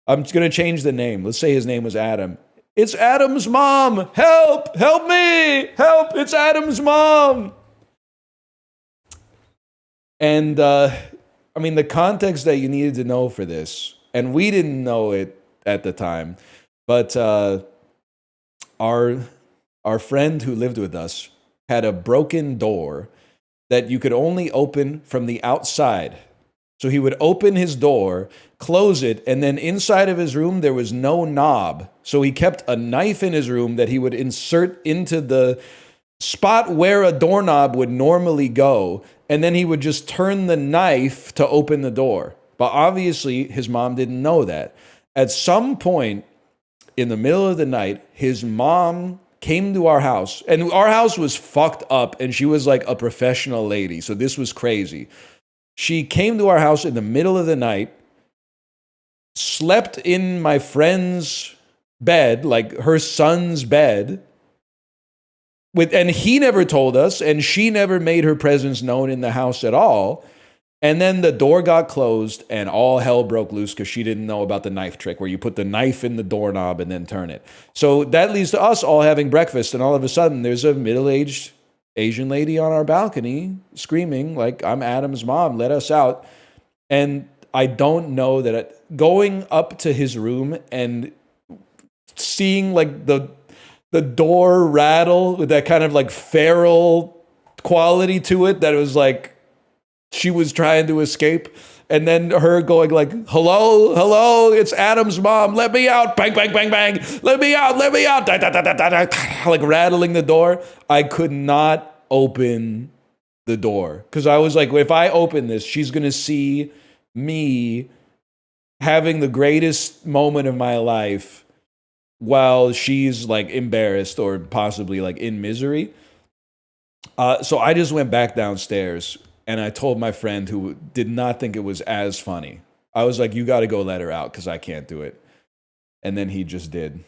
I'm just going to change the name. Let's say his name was Adam. "It's Adam's mom. Help, help me. Help, it's Adam's mom." And, I mean, the context that you needed to know for this, and we didn't know it at the time, but our friend who lived with us had a broken door that you could only open from the outside. So he would open his door, close it, and then inside of his room, there was no knob. So he kept a knife in his room that he would insert into the spot where a doorknob would normally go, and then he would just turn the knife to open the door. But obviously, his mom didn't know that. At some point in the middle of the night, his mom came to our house, and our house was fucked up, and she was like a professional lady, so this was crazy. She came to our house in the middle of the night, slept in my friend's bed, like her son's bed, and he never told us, and she never made her presence known in the house at all. And then the door got closed and all hell broke loose because she didn't know about the knife trick where you put the knife in the doorknob and then turn it. So that leads to us all having breakfast, and all of a sudden there's a middle-aged Asian lady on our balcony screaming like, "I'm Adam's mom, let us out." And I don't know that going up to his room and seeing like the door rattle with that kind of like feral quality to it, that it was like she was trying to escape, and then her going like, hello, it's Adam's mom, let me out, bang, bang, bang, bang, let me out, da, da, da, da, da, da, like rattling the door. I could not open the door because I was like, if I open this, she's going to see me having the greatest moment of my life while she's like embarrassed or possibly like in misery. So I just went back downstairs and I told my friend, who did not think it was as funny, I was like, you got to go let her out because I can't do it. And then he just did.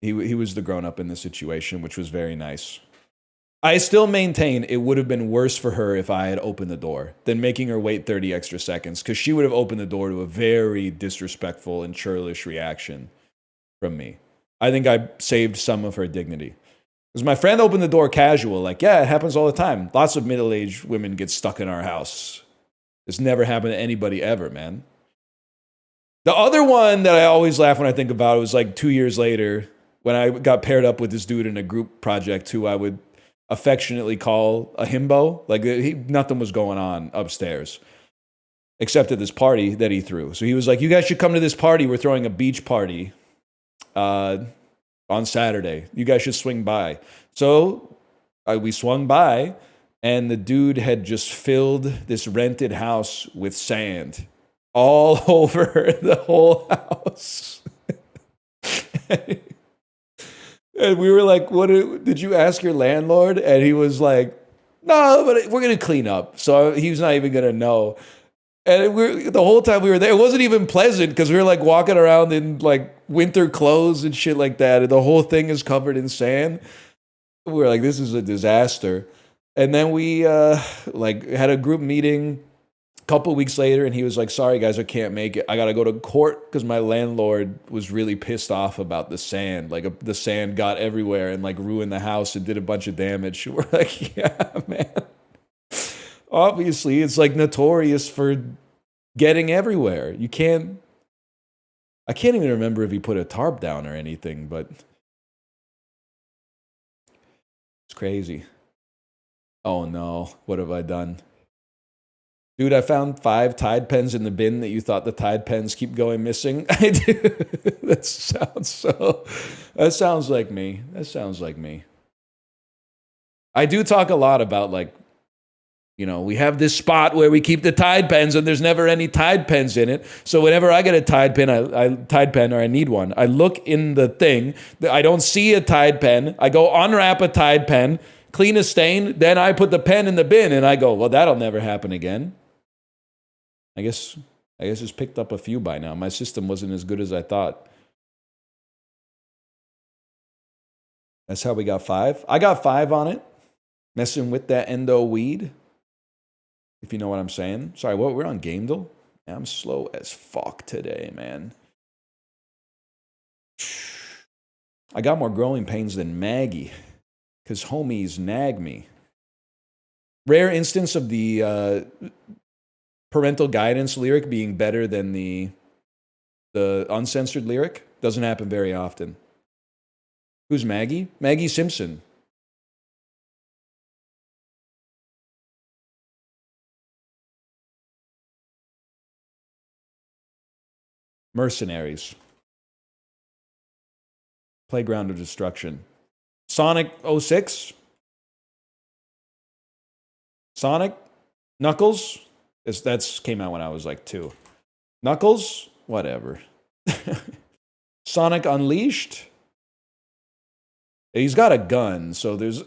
He was the grown up in the situation, which was very nice. I still maintain it would have been worse for her if I had opened the door than making her wait 30 extra seconds, because she would have opened the door to a very disrespectful and churlish reaction from me. I think I saved some of her dignity. Because my friend opened the door casual, like, yeah, it happens all the time. Lots of middle-aged women get stuck in our house. It's never happened to anybody ever, man. The other one that I always laugh when I think about it was like 2 years later when I got paired up with this dude in a group project who I would affectionately call a himbo. Like, nothing was going on upstairs except at this party that he threw. So he was like, you guys should come to this party. We're throwing a beach party on Saturday. You guys should swing by. So we swung by, and the dude had just filled this rented house with sand all over the whole house. And we were like, "What did you ask your landlord?" And he was like, "No, but we're going to clean up." So he was not even going to know. And the whole time we were there, it wasn't even pleasant because we were like walking around in like winter clothes and shit like that. And the whole thing is covered in sand. We were like, this is a disaster. And then we like had a group meeting a couple weeks later, and he was like, sorry guys, I can't make it. I got to go to court because my landlord was really pissed off about the sand. Like the sand got everywhere and like ruined the house and did a bunch of damage. We're like, yeah, man. Obviously, it's like notorious for getting everywhere. I can't even remember if he put a tarp down or anything, but it's crazy. Oh no, what have I done? Dude, I found 5 Tide pens in the bin that you thought the Tide pens keep going missing. I do. That sounds like me. That sounds like me. I do talk a lot about like, you know, we have this spot where we keep the Tide pens and there's never any Tide pens in it. So whenever I get a Tide pen, Tide pen or I need one, I look in the thing. I don't see a Tide pen. I go unwrap a Tide pen, clean a stain, then I put the pen in the bin and I go, well, that'll never happen again. I guess it's picked up a few by now. My system wasn't as good as I thought. That's how we got 5. I got 5 on it. Messing with that endo weed. If you know what I'm saying. Sorry, what? We're on Gamedle? Yeah, I'm slow as fuck today, man. I got more growing pains than Maggie. Because homies nag me. Rare instance of the parental guidance lyric being better than the uncensored lyric. Doesn't happen very often. Who's Maggie? Maggie Simpson. Mercenaries. Playground of Destruction. Sonic 06? Sonic? Knuckles? That's came out when I was like 2. Knuckles? Whatever. Sonic Unleashed? He's got a gun, so there's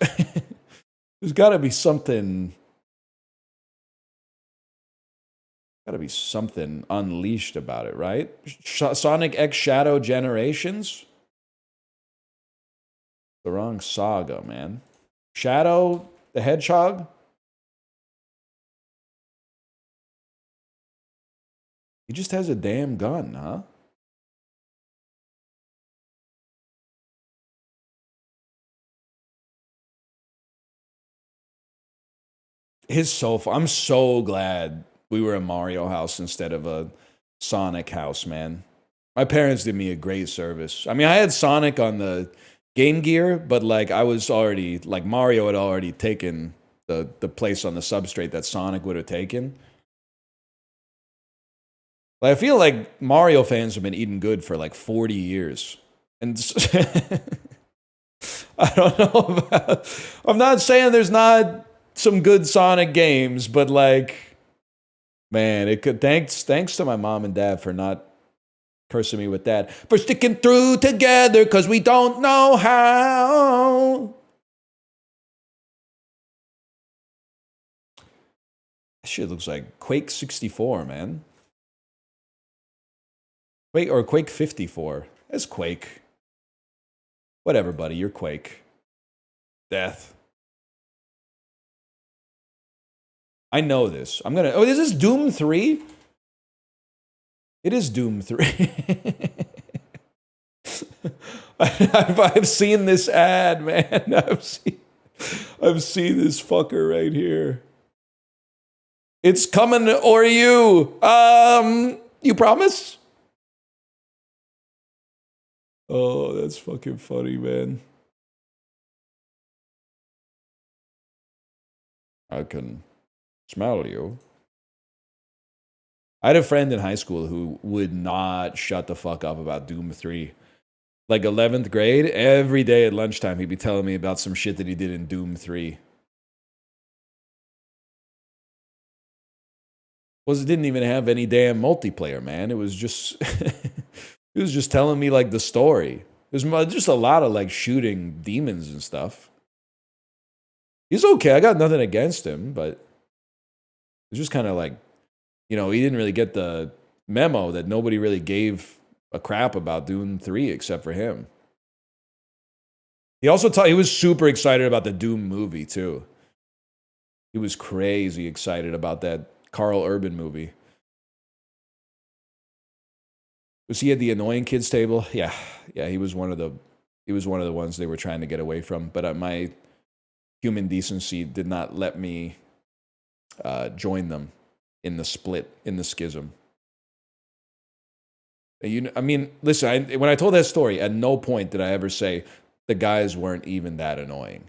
got to be something Gotta be something unleashed about it, right? Sonic X Shadow Generations? The wrong saga, man. Shadow the Hedgehog? He just has a damn gun, huh? I'm so glad we were a Mario house instead of a Sonic house, man. My parents did me a great service. I mean, I had Sonic on the Game Gear, but like I was already like Mario had already taken the place on the substrate that Sonic would have taken. Like, I feel like Mario fans have been eating good for like 40 years. And I don't know about, I'm not saying there's not some good Sonic games, but like, man, it could thanks to my mom and dad for not cursing me with that. For sticking through together because we don't know how. That shit looks like Quake 64, man. Quake or Quake 54. That's Quake. Whatever, buddy. You're Quake. Death. I know this. I'm gonna. Oh, is this Doom 3? It is Doom 3. I've seen this ad, man. I've seen this fucker right here. It's coming, or you. You promise? Oh, that's fucking funny, man. I can smell you. I had a friend in high school who would not shut the fuck up about Doom 3. Like 11th grade, every day at lunchtime, he'd be telling me about some shit that he did in Doom 3. Well, it didn't even have any damn multiplayer, man. It was just, he was just telling me like the story. There's just a lot of like shooting demons and stuff. He's okay. I got nothing against him, but it's just kind of like, you know, he didn't really get the memo that nobody really gave a crap about Doom 3 except for him. He also he was super excited about the Doom movie too. He was crazy excited about that Carl Urban movie. Was he at the annoying kids table? Yeah, he was one of the ones they were trying to get away from. But my human decency did not let me join them in the split, in the schism. I mean, listen. When I told that story, at no point did I ever say the guys weren't even that annoying.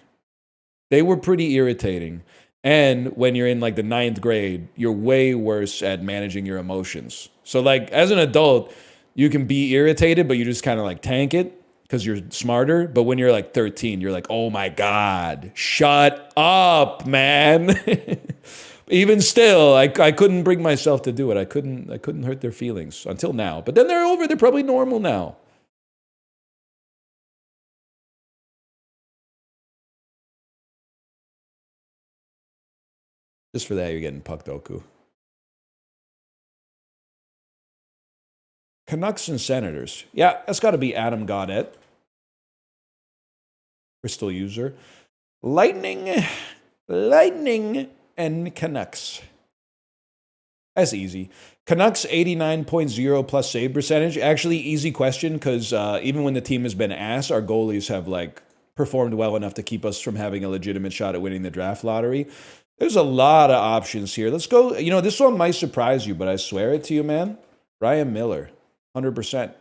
They were pretty irritating. And when you're in like the 9th grade, you're way worse at managing your emotions. So like as an adult, you can be irritated, but you just kind of like tank it because you're smarter. But when you're like 13, you're like, oh my God, shut up, man. Even still, I couldn't bring myself to do it. I couldn't hurt their feelings until now. But then they're over. They're probably normal now. Just for that, you're getting Puck Doku. Canucks and Senators. Yeah, that's got to be Adam Gaudette. Crystal user. Lightning, and Canucks. That's easy. Canucks 89.0 plus save percentage. Actually, easy question because even when the team has been ass, our goalies have like performed well enough to keep us from having a legitimate shot at winning the draft lottery. There's a lot of options here. Let's go. You know, this one might surprise you, but I swear it to you, man. Ryan Miller, 100%.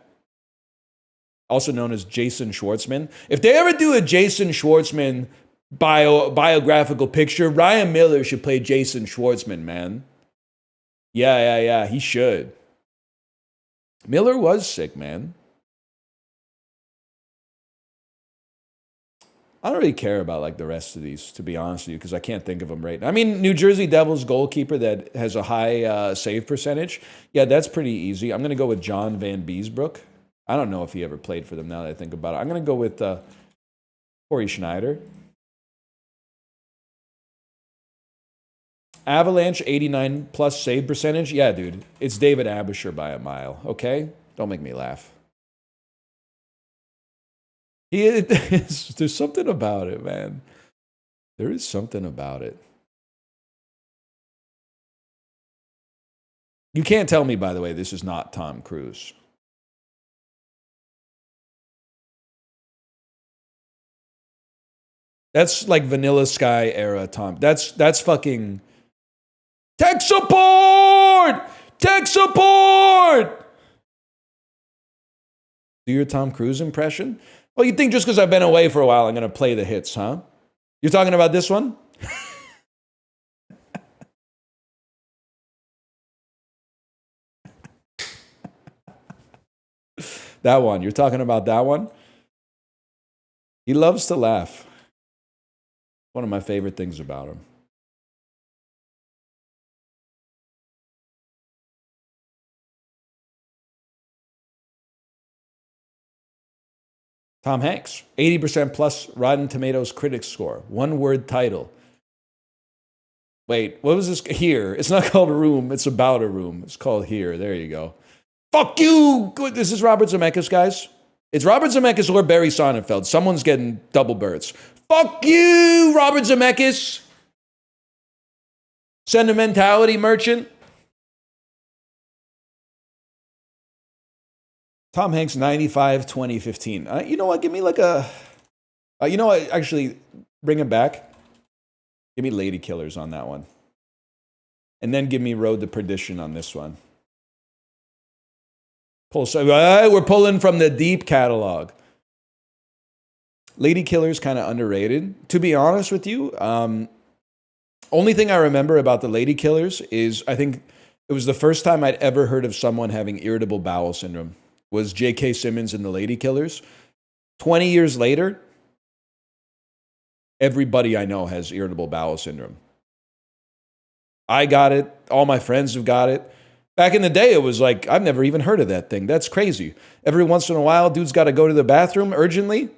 Also known as Jason Schwartzman. If they ever do a Jason Schwartzman biographical picture, Ryan Miller should play Jason Schwartzman, man. Yeah. He should. Miller was sick, man. I don't really care about like the rest of these, to be honest with you, because I can't think of them right now. I mean, New Jersey Devils goalkeeper that has a high save percentage. Yeah, that's pretty easy. I'm going to go with John Van Beesbrook. I don't know if he ever played for them now that I think about it. I'm going to go with Corey Schneider. Avalanche 89 plus save percentage. Yeah, dude. It's David Abisher by a mile. Okay? Don't make me laugh. There's something about it, man. There is something about it. You can't tell me, by the way, this is not Tom Cruise. That's like Vanilla Sky era Tom. That's fucking tech support! Tech support! Do your Tom Cruise impression? Well, you think just because I've been away for a while, I'm going to play the hits, huh? You're talking about this one? That one. You're talking about that one? He loves to laugh. One of my favorite things about him. Tom Hanks, 80% plus Rotten Tomatoes critics score. One word title. Wait, what was this? Here. It's not called Room. It's about a room. It's called Here. There you go. Fuck you! Good. This is Robert Zemeckis, guys. It's Robert Zemeckis or Barry Sonnenfeld. Someone's getting double birds. Fuck you, Robert Zemeckis. Sentimentality merchant. Tom Hanks, 95, 2015. You know what? Give me like a... you know what? Actually, bring it back. Give me Lady Killers on that one. And then give me Road to Perdition on this one. We're pulling from the deep catalog. Lady Killers kind of underrated. To be honest with you, only thing I remember about the Lady Killers is I think it was the first time I'd ever heard of someone having irritable bowel syndrome. Was J.K. Simmons in the Lady Killers. 20 years later, everybody I know has irritable bowel syndrome. I got it. All my friends have got it. Back in the day, it was like, I've never even heard of that thing. That's crazy. Every once in a while, dude's got to go to the bathroom urgently.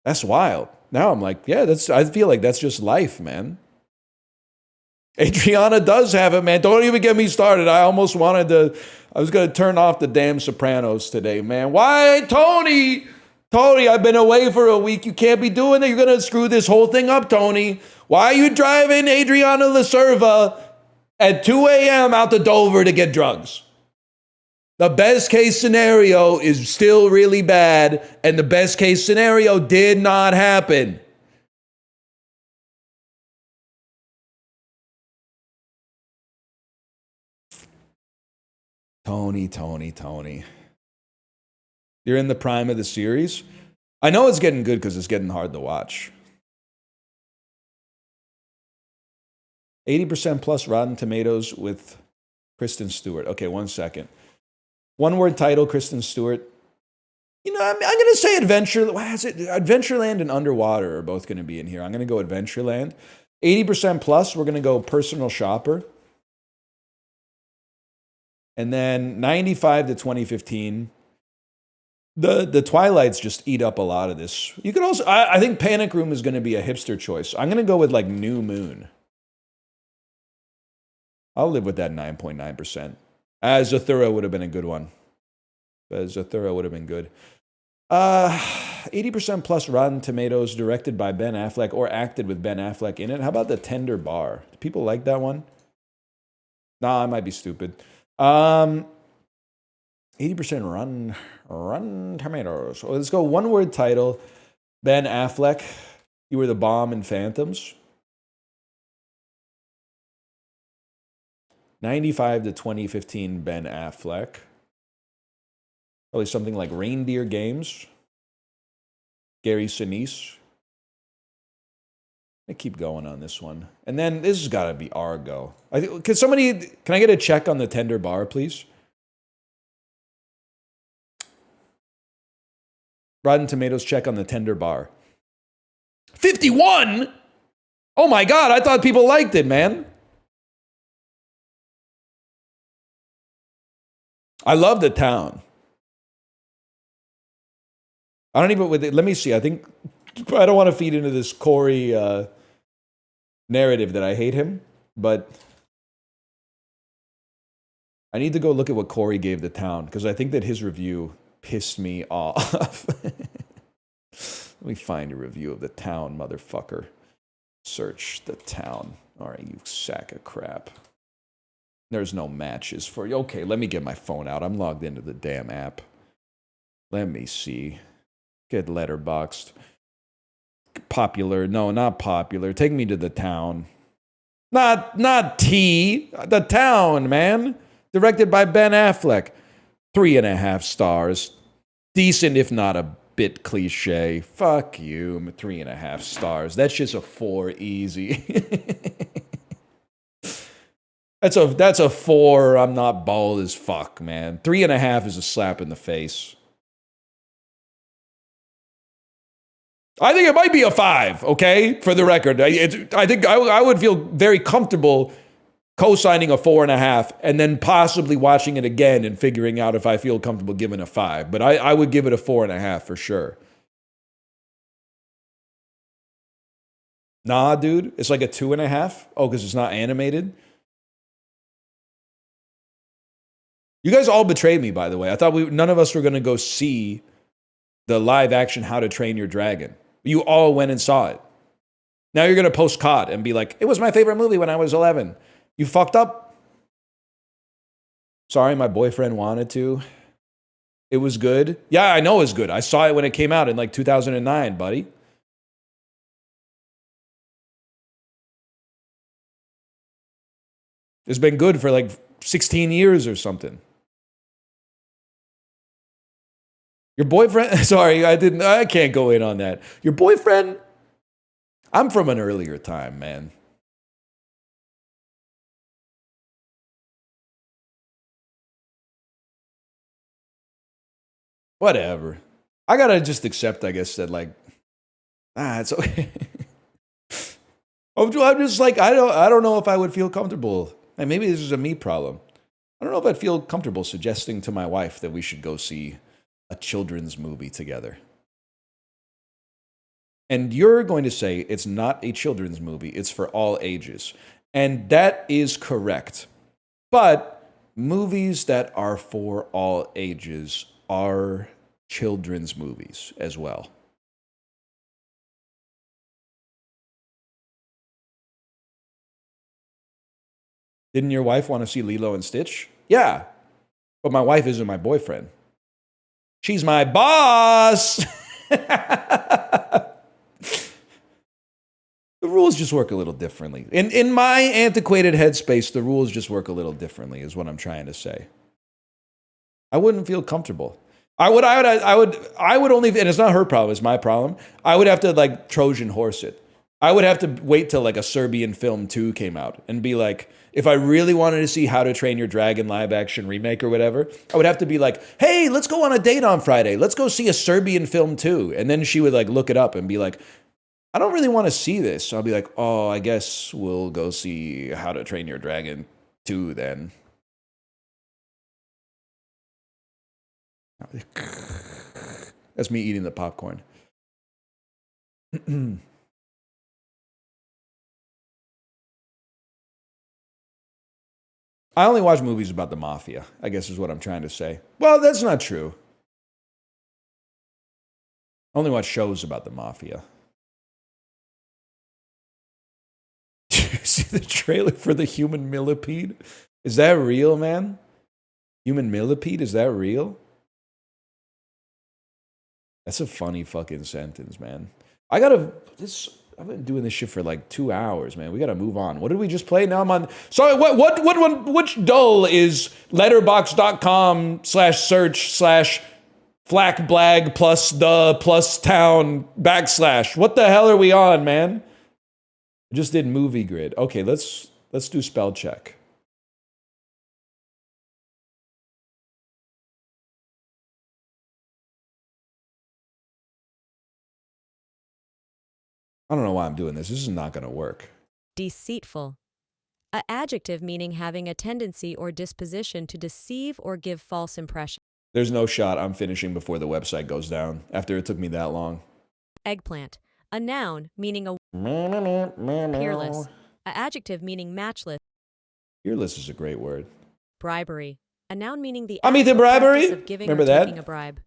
That's wild. Now I'm like, yeah, I feel like that's just life, man. Adriana does have it, man. Don't even get me started. I was going to turn off the damn Sopranos today, man. Why, Tony? Tony, I've been away for a week. You can't be doing that. You're going to screw this whole thing up, Tony. Why are you driving Adriana Lacerva at 2 a.m. out to Dover to get drugs? The best case scenario is still really bad, and the best case scenario did not happen. Tony. You're in the prime of the series. I know it's getting good because it's getting hard to watch. 80% plus Rotten Tomatoes with Kristen Stewart. Okay, 1 second. One word title, Kristen Stewart. You know, I'm going to say Adventureland and Underwater are both going to be in here. I'm going to go Adventureland. 80% plus, we're going to go Personal Shopper. And then 95 to 2015. The Twilights just eat up a lot of this. You could also, I think Panic Room is going to be a hipster choice. I'm going to go with like New Moon. I'll live with that 9.9%. Zathura would have been a good one. Zathura would have been good. 80% plus Rotten Tomatoes, directed by Ben Affleck or acted with Ben Affleck in it. How about The Tender Bar? Do people like that one? Nah, I might be stupid. 80% Rotten Tomatoes. Well, let's go one word title. Ben Affleck. You were the bomb in Phantoms. 95 to 2015 Ben Affleck. Probably something like Reindeer Games. Gary Sinise. I keep going on this one. And then this has got to be Argo. Can I get a check on The Tender Bar, please? Rotten Tomatoes check on The Tender Bar. 51? Oh my God, I thought people liked it, man. I love the town. Let me see. I don't want to feed into this Corey narrative that I hate him, but I need to go look at what Corey gave The Town, because I think that his review pissed me off. Let me find a review of The Town, motherfucker. Search The Town. All right, you sack of crap. There's no matches for you. Okay, let me get my phone out. I'm logged into the damn app. Let me see. Get Letterboxd. Popular. No, not popular. Take me to The Town. Not T. The Town, man. Directed by Ben Affleck. 3.5 stars. Decent, if not a bit cliche. Fuck you. 3.5 stars. That's just a 4 easy. That's a 4. I'm not bald as fuck, man. 3.5 is a slap in the face. I think it might be a 5, okay? For the record. I think I would feel very comfortable co-signing a 4.5 and then possibly watching it again and figuring out if I feel comfortable giving a 5. But I would give it a 4.5 for sure. Nah, dude. It's like a 2.5. Oh, because it's not animated? You guys all betrayed me, by the way. I thought none of us were going to go see the live action How to Train Your Dragon. You all went and saw it. Now you're going to post COD and be like, it was my favorite movie when I was 11. You fucked up. Sorry, my boyfriend wanted to. It was good. Yeah, I know it was good. I saw it when it came out in like 2009, buddy. It's been good for like 16 years or something. Your boyfriend, sorry, I can't go in on that. Your boyfriend, I'm from an earlier time, man. Whatever. I gotta just accept, I guess, that like, it's okay. I'm just like, I don't know if I would feel comfortable. And maybe this is a me problem. I don't know if I'd feel comfortable suggesting to my wife that we should go see a children's movie together. And you're going to say it's not a children's movie, it's for all ages. And that is correct. But movies that are for all ages are children's movies as well. Didn't your wife want to see Lilo and Stitch? Yeah. But my wife isn't my boyfriend. She's my boss. The rules just work a little differently. In my antiquated headspace, the rules just work a little differently, is what I'm trying to say. I wouldn't feel comfortable. I would only, and it's not her problem, it's my problem. I would have to like Trojan horse it. I would have to wait till like a Serbian film 2 came out and be like, if I really wanted to see How to Train Your Dragon live action remake or whatever, I would have to be like, hey, let's go on a date on Friday. Let's go see a Serbian film 2. And then she would like look it up and be like, I don't really want to see this. So I'll be like, oh, I guess we'll go see How to Train Your Dragon 2 then. That's me eating the popcorn. I only watch movies about the mafia, I guess is what I'm trying to say. Well, that's not true. I only watch shows about the mafia. Did you see the trailer for the human millipede? Is that real, man? Human millipede, is that real? That's a funny fucking sentence, man. I've been doing this shit for like 2 hours, man. We gotta move on. What did we just play? Now I'm on. Sorry, which dull is letterbox.com/search/flackblag plus the plus town / What the hell are we on, man? I just did movie grid. Okay, let's do spell check. I don't know why I'm doing this. This is not going to work. Deceitful. An adjective meaning having a tendency or disposition to deceive or give false impressions. There's no shot I'm finishing before the website goes down after it took me that long. Eggplant. A noun meaning a peerless, A adjective meaning matchless. Fearless is a great word. Bribery. A noun meaning the I'm act Ethan or practice Bribery. of giving Remember or taking that? a bribe.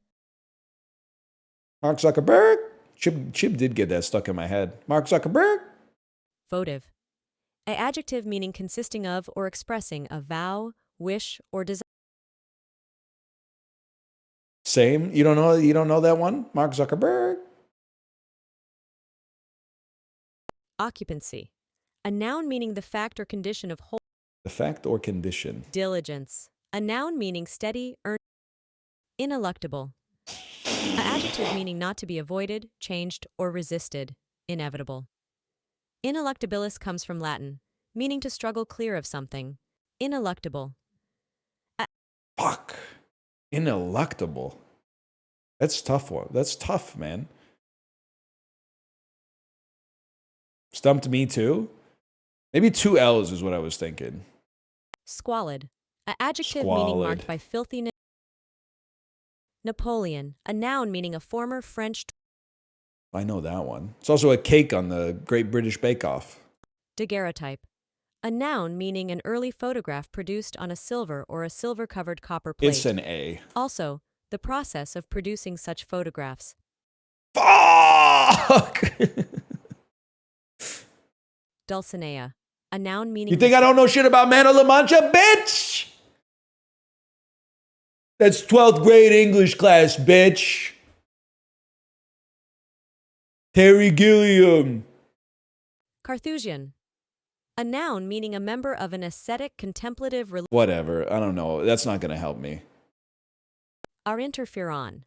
Mark Zuckerberg. Chip did get that stuck in my head. Mark Zuckerberg. Votive. A adjective meaning consisting of or expressing a vow, wish, or desire. Same. You don't know that one? Mark Zuckerberg. Occupancy. A noun meaning the fact or condition of whole. The fact or condition. Diligence. A noun meaning steady, earnest. Ineluctable. A adjective meaning not to be avoided, changed, or resisted. Inevitable. Ineluctabilis comes from Latin, meaning to struggle clear of something. Ineluctable. Fuck. Ineluctable. That's tough one. That's tough, man. Stumped me too. Maybe 2 L's is what I was thinking. Squalid. A adjective meaning marked by filthiness. Napoleon. A noun meaning a former French. I know that one. It's also a cake on the Great British Bake Off. Daguerreotype. A noun meaning an early photograph produced on a silver or a silver-covered copper plate. It's an A. Also, the process of producing such photographs. Fuck! Dulcinea. A noun meaning... You think I don't know shit about Mano La Mancha, bitch? That's 12th grade English class, bitch. Terry Gilliam. Carthusian. A noun meaning a member of an ascetic, contemplative religion. Whatever. I don't know. That's not going to help me. Are interferon.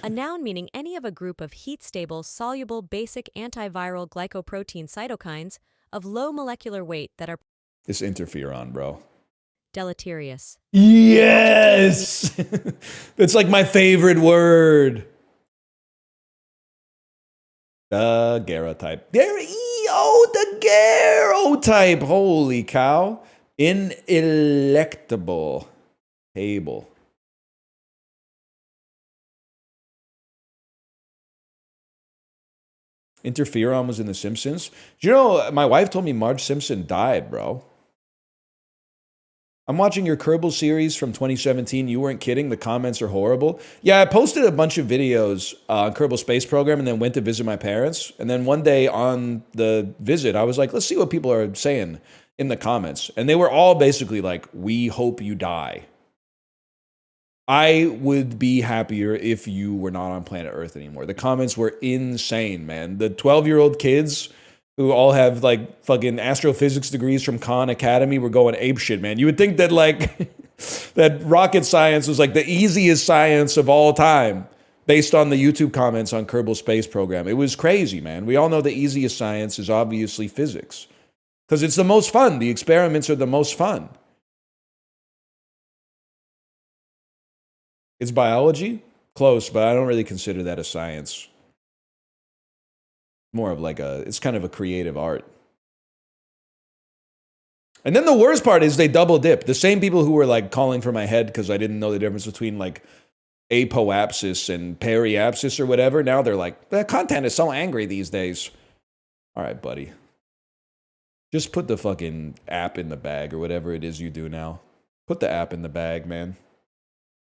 A noun meaning any of a group of heat-stable, soluble, basic antiviral glycoprotein cytokines of low molecular weight that are... It's interferon, bro. Deleterious. Yes! That's like my favorite word. Daguerreotype. Daguerreotype. Holy cow. Inelectable. Table. Interferon was in The Simpsons. Do you know, my wife told me Marge Simpson died, bro. I'm watching your Kerbal series from 2017. You weren't kidding. The comments are horrible. Yeah, I posted a bunch of videos on Kerbal Space Program and then went to visit my parents. And then one day on the visit, I was like, let's see what people are saying in the comments. And they were all basically like, we hope you die. I would be happier if you were not on planet Earth anymore. The comments were insane, man. The 12-year-old kids who all have like fucking astrophysics degrees from Khan Academy were going apeshit, man. You would think that like that rocket science was like the easiest science of all time based on the YouTube comments on Kerbal Space Program. It was crazy, man. We all know the easiest science is obviously physics because it's the most fun. The experiments are the most fun. It's biology? Close, but I don't really consider that a science. More of like it's kind of a creative art. And then the worst part is they double dip. The same people who were like calling for my head because I didn't know the difference between like apoapsis and periapsis or whatever. Now they're like, the content is so angry these days. All right, buddy. Just put the fucking app in the bag or whatever it is you do now. Put the app in the bag, man.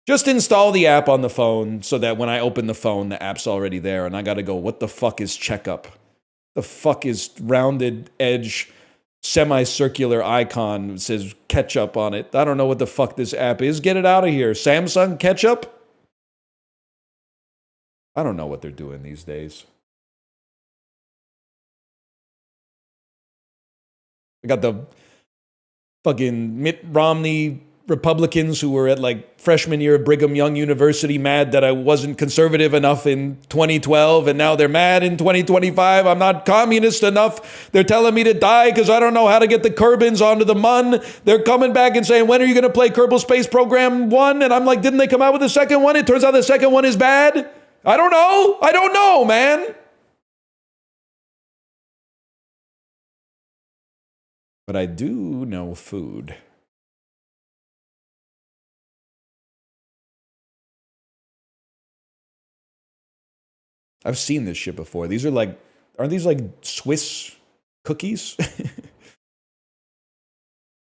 Just install the app on the phone so that when I open the phone, the app's already there and I got to go, what the fuck is checkup? The fuck is rounded edge semicircular icon that says ketchup on it? I don't know what the fuck this app is. Get it out of here. Samsung ketchup? I don't know what they're doing these days. I got the fucking Mitt Romney Republicans who were at like freshman year of Brigham Young University mad that I wasn't conservative enough in 2012 and now they're mad in 2025. I'm not communist enough. They're telling me to die because I don't know how to get the Kerbins onto the MUN. They're coming back and saying, when are you going to play Kerbal Space Program 1? And I'm like, didn't they come out with the second one? It turns out the second one is bad. I don't know, man. But I do know food. I've seen this shit before. These are like, aren't these like Swiss cookies?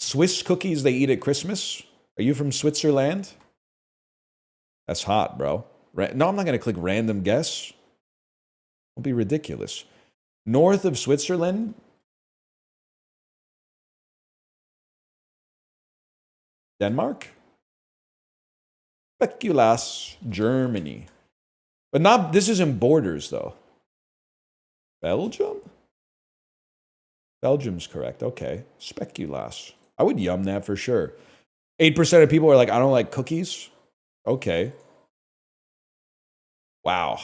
Swiss cookies they eat at Christmas. Are you from Switzerland? That's hot, bro. No, I'm not going to click random guess. It'll be ridiculous. North of Switzerland? Denmark? Speculas, Germany. But not, this isn't borders, though. Belgium? Belgium's correct. Okay. Speculas. I would yum that for sure. 8% of people are like, I don't like cookies. Okay. Wow.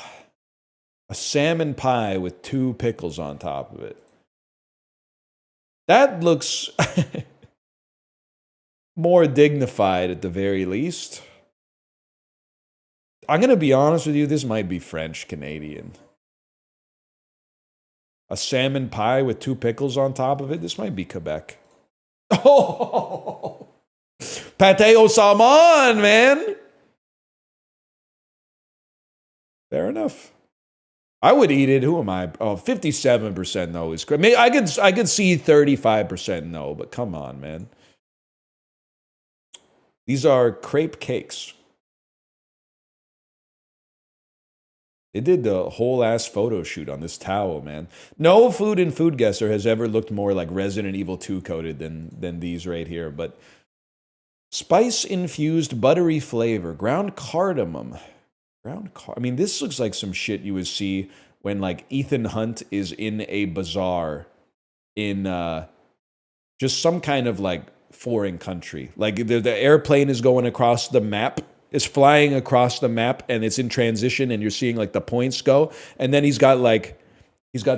A salmon pie with 2 pickles on top of it. That looks more dignified at the very least. I'm going to be honest with you, this might be French-Canadian. A salmon pie with 2 pickles on top of it, this might be Quebec. Oh! Pâté au salmon, man! Fair enough. I would eat it. Who am I? Oh, 57% no is correct. I could see 35% no, but come on, man. These are crepe cakes. They did the whole ass photo shoot on this towel, man. No food and food guesser has ever looked more like Resident Evil 2 coated than these right here. But spice infused buttery flavor, ground cardamom. I mean, this looks like some shit you would see when like Ethan Hunt is in a bazaar in just some kind of like foreign country. Like the airplane is going across the map. Is flying across the map and it's in transition and you're seeing like the points go. And then he's got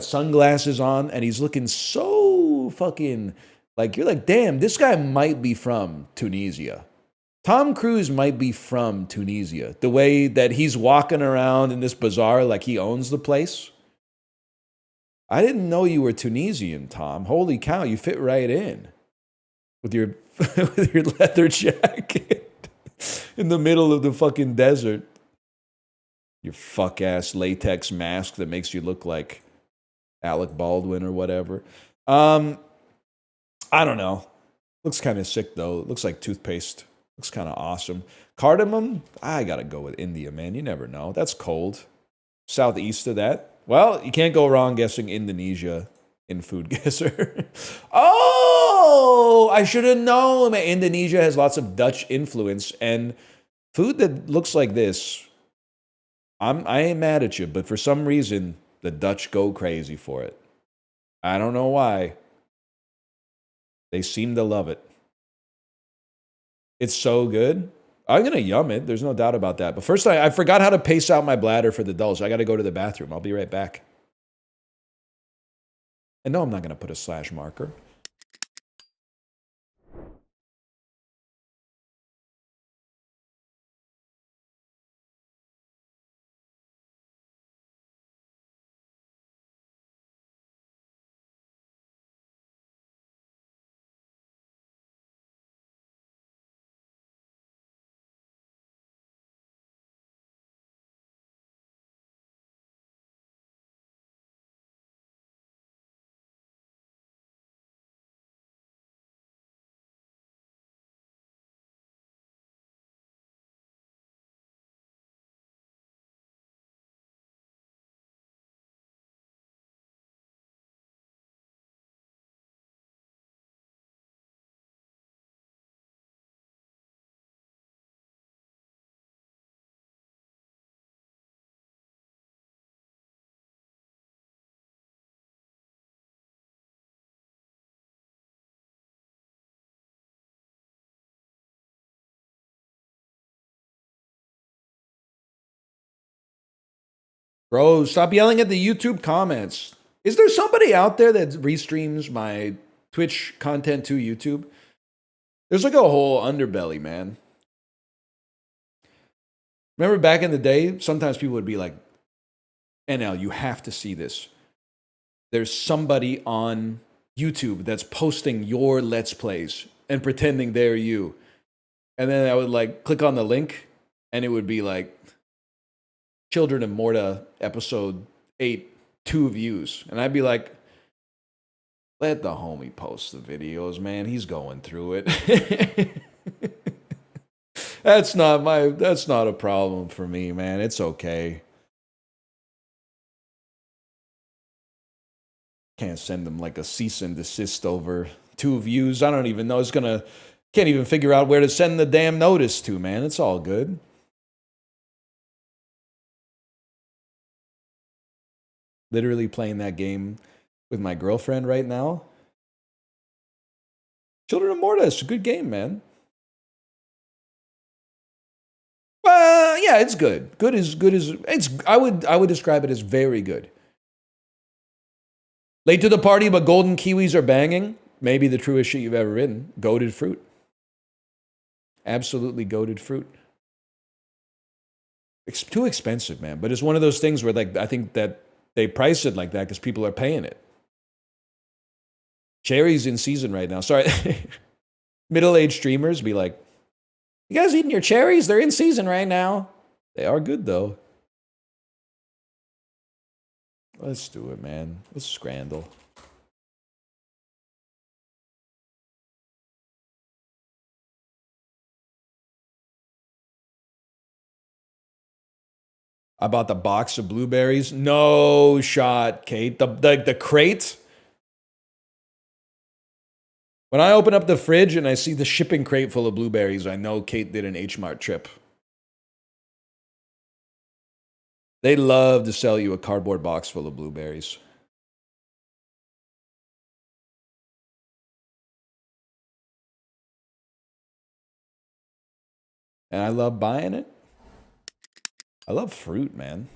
sunglasses on and he's looking so fucking like, you're like, damn, this guy might be from Tunisia. Tom Cruise might be from Tunisia. The way that he's walking around in this bazaar like he owns the place. I didn't know you were Tunisian, Tom. Holy cow, you fit right in with your with your leather jacket. In the middle of the fucking desert. Your fuck-ass latex mask that makes you look like Alec Baldwin or whatever. I don't know. Looks kind of sick, though. It looks like toothpaste. Looks kind of awesome. Cardamom? I gotta go with India, man. You never know. That's cold. Southeast of that. Well, you can't go wrong guessing Indonesia in Food Guesser. Oh, I should have known. Indonesia has lots of Dutch influence and food that looks like this. I ain't mad at you, but for some reason the Dutch go crazy for it. I don't know why. They seem to love it. It's so good. I'm gonna yum it. There's no doubt about that. But first, I forgot how to pace out my bladder for the dulse. I got to go to the bathroom. I'll be right back. And no, I'm not going to put a slash marker. Bro, stop yelling at the YouTube comments. Is there somebody out there that restreams my Twitch content to YouTube? There's like a whole underbelly, man. Remember back in the day, sometimes people would be like, NL, you have to see this. There's somebody on YouTube that's posting your Let's Plays and pretending they're you. And then I would like click on the link and it would be like, Children of Morta episode 8, 2 views. And I'd be like, Let the homie post the videos, man. He's going through it. That's not a problem for me, man. It's okay. Can't send them like a cease and desist over 2 views. I don't even know. Can't even figure out where to send the damn notice to, man. It's all good. Literally playing that game with my girlfriend right now. Children of Morta is a good game, man. Yeah, it's good. Good as I would describe it as very good. Late to the party, but golden kiwis are banging. Maybe the truest shit you've ever written. Goated fruit. Absolutely goated fruit. It's too expensive, man. But it's one of those things where, like, I think that they price it like that because people are paying it. Cherries in season right now. Sorry. Middle-aged streamers be like, you guys eating your cherries? They're in season right now. They are good, though. Let's do it, man. Let's scrandle. I bought the box of blueberries. No shot, Kate. The crate. When I open up the fridge and I see the shipping crate full of blueberries, I know Kate did an H-Mart trip. They love to sell you a cardboard box full of blueberries. And I love buying it. I love fruit, man.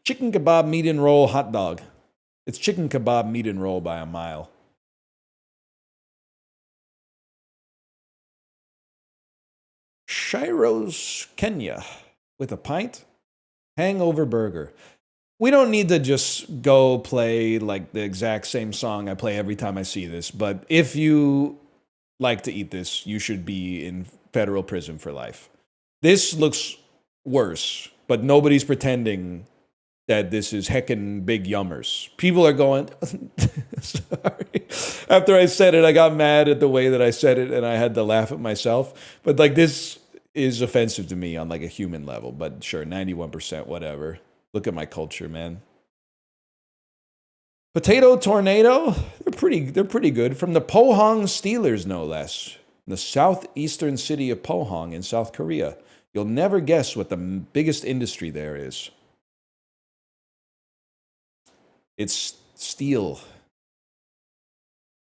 Chicken kebab, meat and roll, hot dog. It's chicken kebab, meat and roll by a mile. Shiro's Kenya with a pint. Hangover burger. We don't need to just go play like the exact same song I play every time I see this, but if you like to eat this, you should be in federal prison for life. This looks worse, but nobody's pretending that this is heckin' big yummers. People are going, sorry. After I said it, I got mad at the way that I said it, and I had to laugh at myself. But like, this is offensive to me on like a human level. But sure, 91%, whatever. Look at my culture, man. Potato Tornado, they're pretty good. From the Pohang Steelers, no less. In the southeastern city of Pohang in South Korea. You'll never guess what the biggest industry there is. It's steel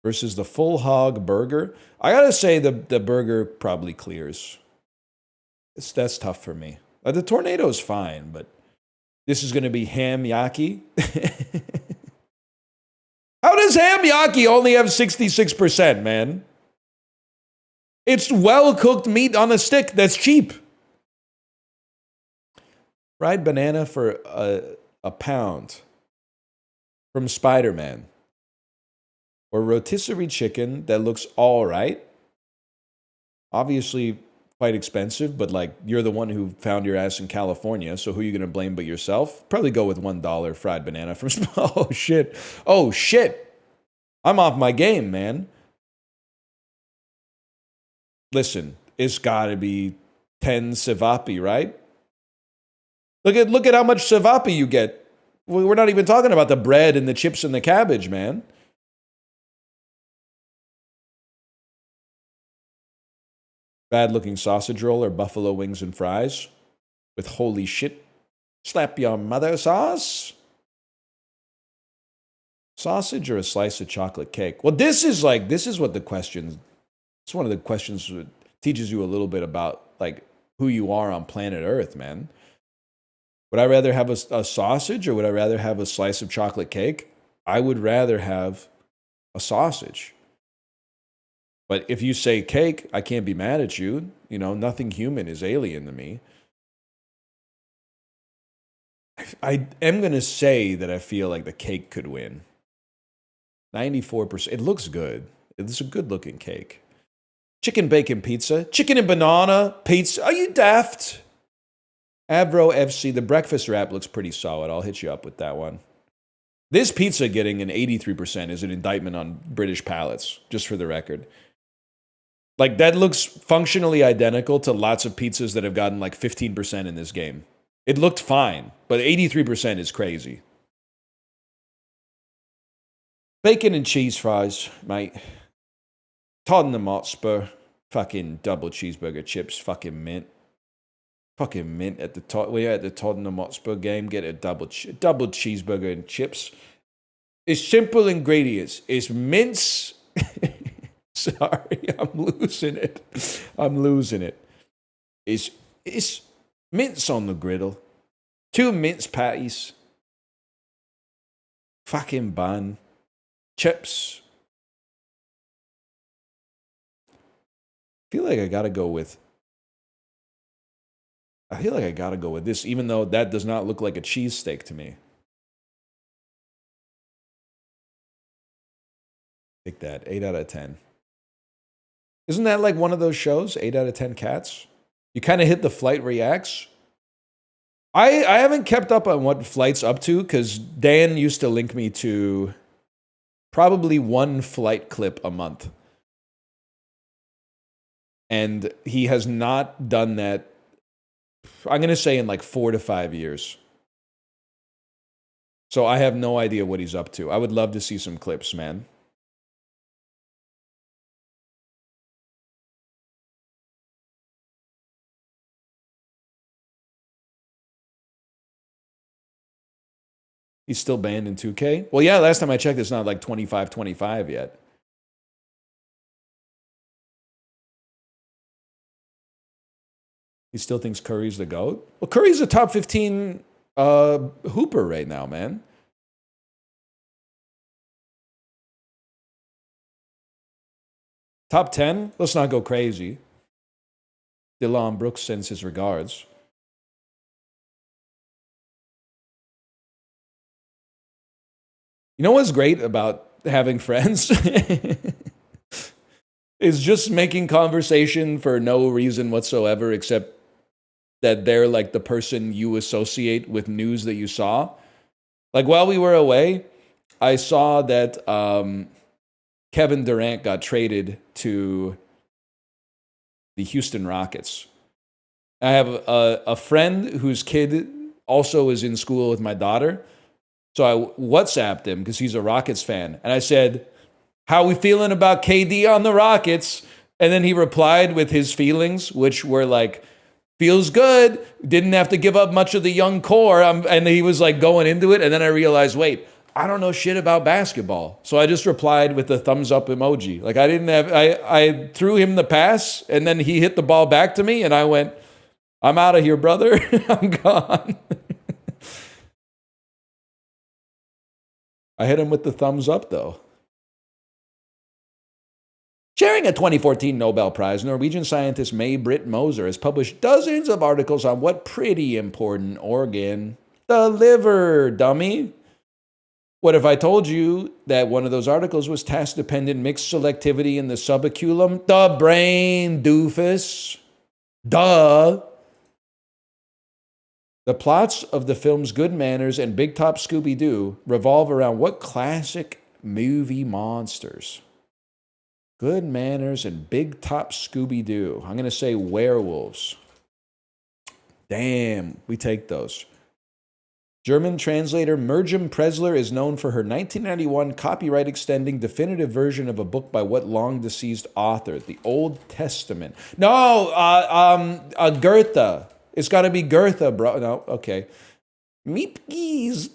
versus the full hog burger. I gotta say the burger probably clears. That's tough for me. The tornado's fine, but this is gonna be ham yaki. How does ham yaki only have 66%, man? It's well-cooked meat on a stick that's cheap. Fried banana for a pound. From Spider-Man. Or rotisserie chicken that looks all right. Obviously quite expensive, but like you're the one who found your ass in California, so who are you going to blame but yourself? Probably go with $1 fried banana from Oh shit. Oh shit. I'm off my game, man. Listen, it's got to be 10 cevapi, right? Look at how much cevapi you get. We're not even talking about the bread and the chips and the cabbage, man. Bad-looking sausage roll or buffalo wings and fries with holy shit. Slap your mother sauce. Sausage or a slice of chocolate cake? Well, this is what the questions. It's one of the questions that teaches you a little bit about like who you are on planet Earth, man. Would I rather have a sausage or would I rather have a slice of chocolate cake? I would rather have a sausage. But if you say cake, I can't be mad at you. You know, nothing human is alien to me. I am going to say that I feel like the cake could win. 94%. It looks good. It's a good looking cake. Chicken bacon pizza. Chicken and banana pizza. Are you daft? Avro FC, the breakfast wrap looks pretty solid. I'll hit you up with that one. This pizza getting an 83% is an indictment on British palates, just for the record. Like, that looks functionally identical to lots of pizzas that have gotten like 15% in this game. It looked fine, but 83% is crazy. Bacon and cheese fries, mate. Tottenham Hotspur. Fucking double cheeseburger chips. Fucking mint. Fucking mint at the top. We're at the Tottenham Hotspur game. Get a double cheeseburger and chips. It's simple ingredients. It's mince. Sorry, I'm losing it. I'm losing it. It's mince on the griddle. 2 mince patties. Fucking bun. Chips. I feel like I gotta go with this, even though that does not look like a cheesesteak to me. Take that. 8 out of 10. Isn't that like one of those shows? 8 out of 10 cats? You kind of hit the Flight reacts. I haven't kept up on what Flight's up to because Dan used to link me to probably one Flight clip a month. And he has not done that, I'm going to say, in like 4 to 5 years. So I have no idea what he's up to. I would love to see some clips, man. He's still banned in 2K? Well, yeah, last time I checked, it's not like 25-25 yet. He still thinks Curry's the GOAT? Well, Curry's a top 15 hooper right now, man. Top 10? Let's not go crazy. Dylan Brooks sends his regards. You know what's great about having friends? Is just making conversation for no reason whatsoever except that they're like the person you associate with news that you saw. Like while we were away, I saw that Kevin Durant got traded to the Houston Rockets. I have a friend whose kid also is in school with my daughter. So I WhatsApped him because he's a Rockets fan. And I said, how we feeling about KD on the Rockets? And then he replied with his feelings, which were like, feels good. Didn't have to give up much of the young core. And he was like going into it. And then I realized, wait, I don't know shit about basketball. So I just replied with the thumbs up emoji. Like I threw him the pass and then he hit the ball back to me. And I went, I'm out of here, brother. I'm gone. I hit him with the thumbs up, though. Sharing a 2014 Nobel Prize, Norwegian scientist May-Britt Moser has published dozens of articles on what pretty important organ? The liver, dummy. What if I told you that one of those articles was task-dependent mixed selectivity in the subaculum? The brain, doofus. Duh. The plots of the films Good Manners and Big Top Scooby-Doo revolve around what classic movie monsters? Good Manners and Big Top Scooby-Doo. I'm going to say werewolves. Damn, we take those. German translator Mirjam Presler is known for her 1991 copyright-extending definitive version of a book by what long-deceased author? The Old Testament. No, Goethe. It's got to be Goethe, bro. No, okay. Miep Gies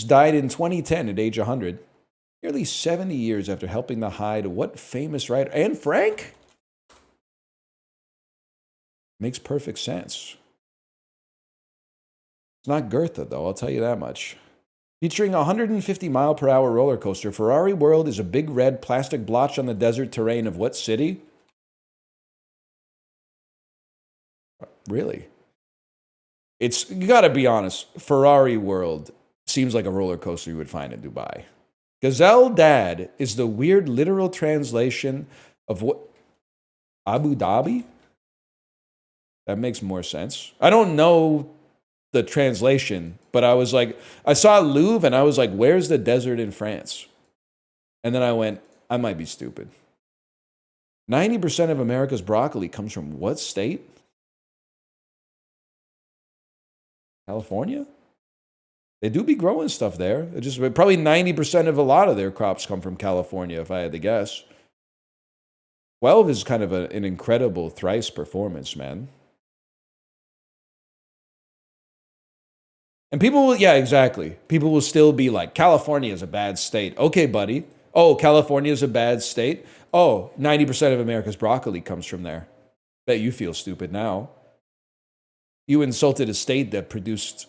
died in 2010 at age 100. Nearly 70 years after helping to hide what famous writer? Anne Frank? Makes perfect sense. It's not Goethe, though, I'll tell you that much. Featuring a 150-mile-per-hour roller coaster, Ferrari World is a big red plastic blotch on the desert terrain of what city? Really? You gotta be honest, Ferrari World seems like a roller coaster you would find in Dubai. Gazelle Dad is the weird literal translation of what? Abu Dhabi? That makes more sense. I don't know the translation, but I was like, I saw Louvre and I was like, where's the desert in France? And then I went, I might be stupid. 90% of America's broccoli comes from what state? California? They do be growing stuff there. It just probably 90% of a lot of their crops come from California, if I had to guess. 12 is kind of an incredible thrice performance, man. And people will, yeah, exactly. People will still be like, California is a bad state. Okay, buddy. Oh, California is a bad state? Oh, 90% of America's broccoli comes from there. Bet you feel stupid now. You insulted a state that produced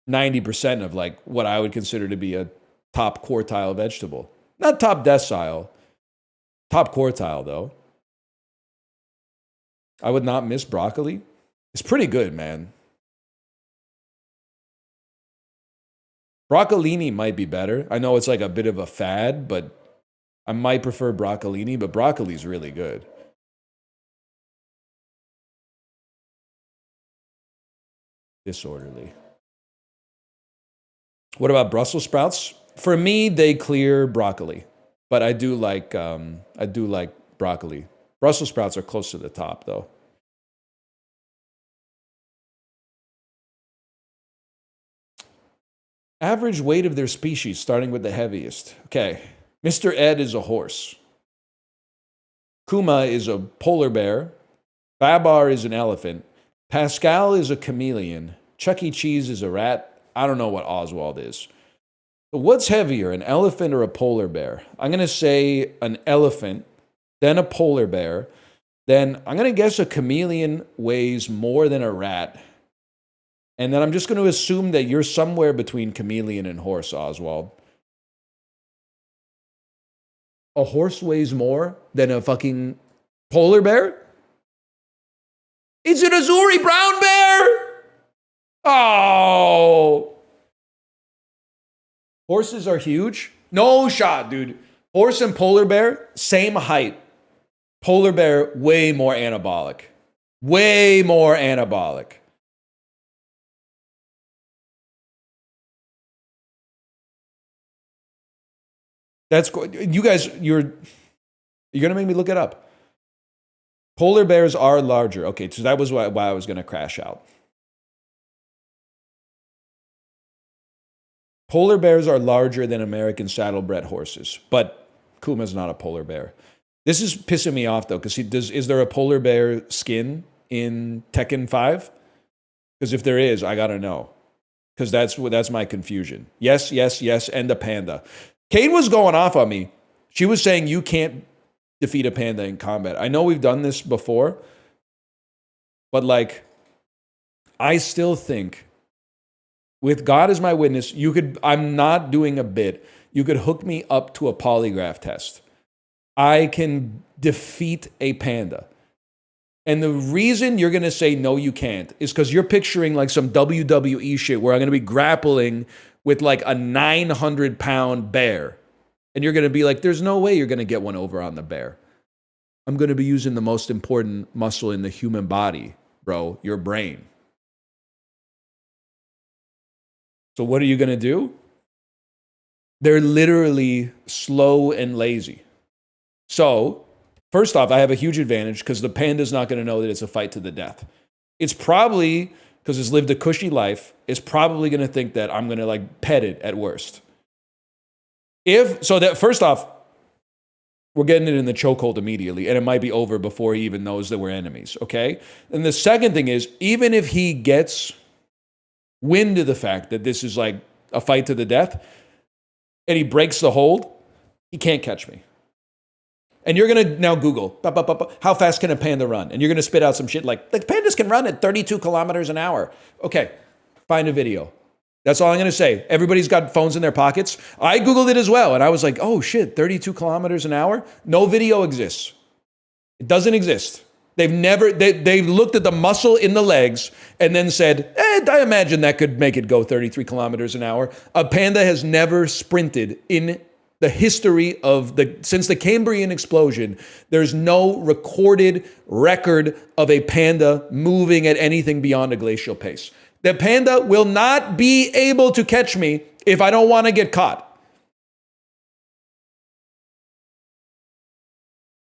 90% of like what I would consider to be a top quartile vegetable. Not top decile. Top quartile, though. I would not miss broccoli. It's pretty good, man. Broccolini might be better. I know it's like a bit of a fad, but I might prefer broccolini, but broccoli's really good. Disorderly. What about Brussels sprouts? For me, they clear broccoli, but I do like broccoli. Brussels sprouts are close to the top, though. Average weight of their species, starting with the heaviest. Okay, Mr. Ed is a horse. Kuma is a polar bear. Babar is an elephant. Pascal is a chameleon. Chuck E. Cheese is a rat. I don't know what Oswald is. But what's heavier, an elephant or a polar bear? I'm going to say an elephant, then a polar bear. Then I'm going to guess a chameleon weighs more than a rat. And then I'm just going to assume that you're somewhere between chameleon and horse, Oswald. A horse weighs more than a fucking polar bear? It's an Azuri brown bear! Oh! Horses are huge? No shot, dude. Horse and polar bear, same height. Polar bear, way more anabolic. Way more anabolic. That's you guys. You're gonna make me look it up. Polar bears are larger. Okay, so that was why I was gonna crash out. Polar bears are larger than American saddlebred horses, but Kuma's not a polar bear. This is pissing me off though, because is there a polar bear skin in Tekken 5? Because if there is, I gotta know. Because that's my confusion. Yes, yes, yes, and a panda. Kate was going off on me. She was saying you can't defeat a panda in combat. I know we've done this before, but like, I still think, with God as my witness, I'm not doing a bit. You could hook me up to a polygraph test. I can defeat a panda. And the reason you're going to say no, you can't, is because you're picturing like some WWE shit where I'm going to be grappling with like a 900-pound bear. And you're going to be like, there's no way you're going to get one over on the bear. I'm going to be using the most important muscle in the human body, bro, your brain. So what are you going to do? They're literally slow and lazy. So, first off, I have a huge advantage because the panda's not going to know that it's a fight to the death. It's probably, because it's lived a cushy life, it's probably going to think that I'm going to like pet it at worst. First off, we're getting it in the chokehold immediately, and it might be over before he even knows that we're enemies, okay? And the second thing is, even if he gets wind of the fact that this is like a fight to the death, and he breaks the hold, he can't catch me. And you're going to now Google, how fast can a panda run? And you're going to spit out some shit like pandas can run at 32 kilometers an hour. Okay, find a video. That's all I'm going to say. Everybody's got phones in their pockets. I Googled it as well. And I was like, oh shit, 32 kilometers an hour? No video exists. It doesn't exist. They've looked at the muscle in the legs and then said, I imagine that could make it go 33 kilometers an hour. A panda has never sprinted in the history of since the Cambrian explosion, there's no recorded record of a panda moving at anything beyond a glacial pace. The panda will not be able to catch me if I don't want to get caught.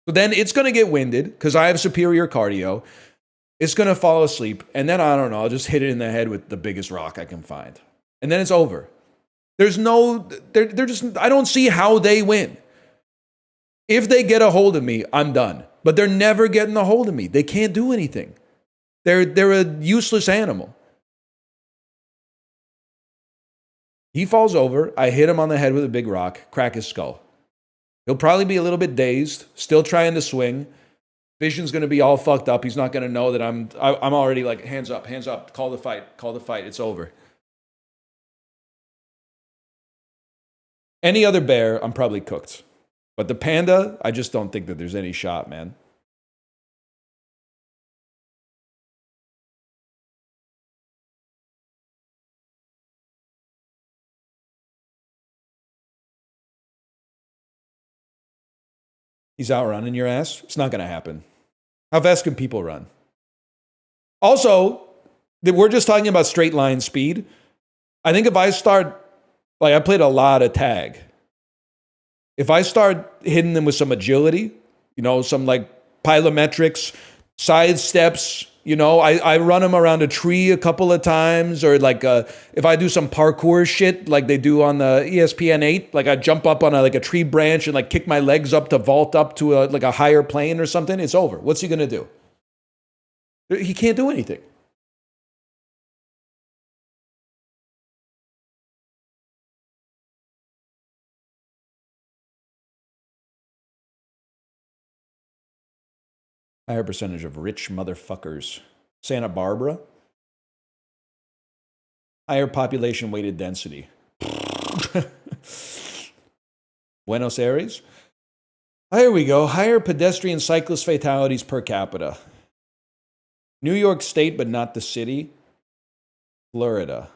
So then it's going to get winded because I have superior cardio. It's going to fall asleep. And then, I don't know, I'll just hit it in the head with the biggest rock I can find. And then it's over. There's no, they're just, I don't see how they win. If they get a hold of me, I'm done. But they're never getting a hold of me. They can't do anything. They're a useless animal. He falls over. I hit him on the head with a big rock, crack his skull. He'll probably be a little bit dazed, still trying to swing. Vision's going to be all fucked up. He's not going to know that I'm already like, hands up, call the fight, it's over. Any other bear, I'm probably cooked. But the panda, I just don't think that there's any shot, man. He's outrunning your ass. It's not going to happen. How fast can people run? Also, we're just talking about straight line speed. I think if I start, like I played a lot of tag. If I start hitting them with some agility, some like plyometrics, side steps, I run them around a tree a couple of times, or like if I do some parkour shit like they do on the ESPN 8, like I jump up on a tree branch and like kick my legs up to vault up to a higher plane or something, it's over. What's he gonna do? He can't do anything. Higher percentage of rich motherfuckers. Santa Barbara. Higher population weighted density. Buenos Aires. Here we go. Higher pedestrian cyclist fatalities per capita. New York State, but not the city. Florida.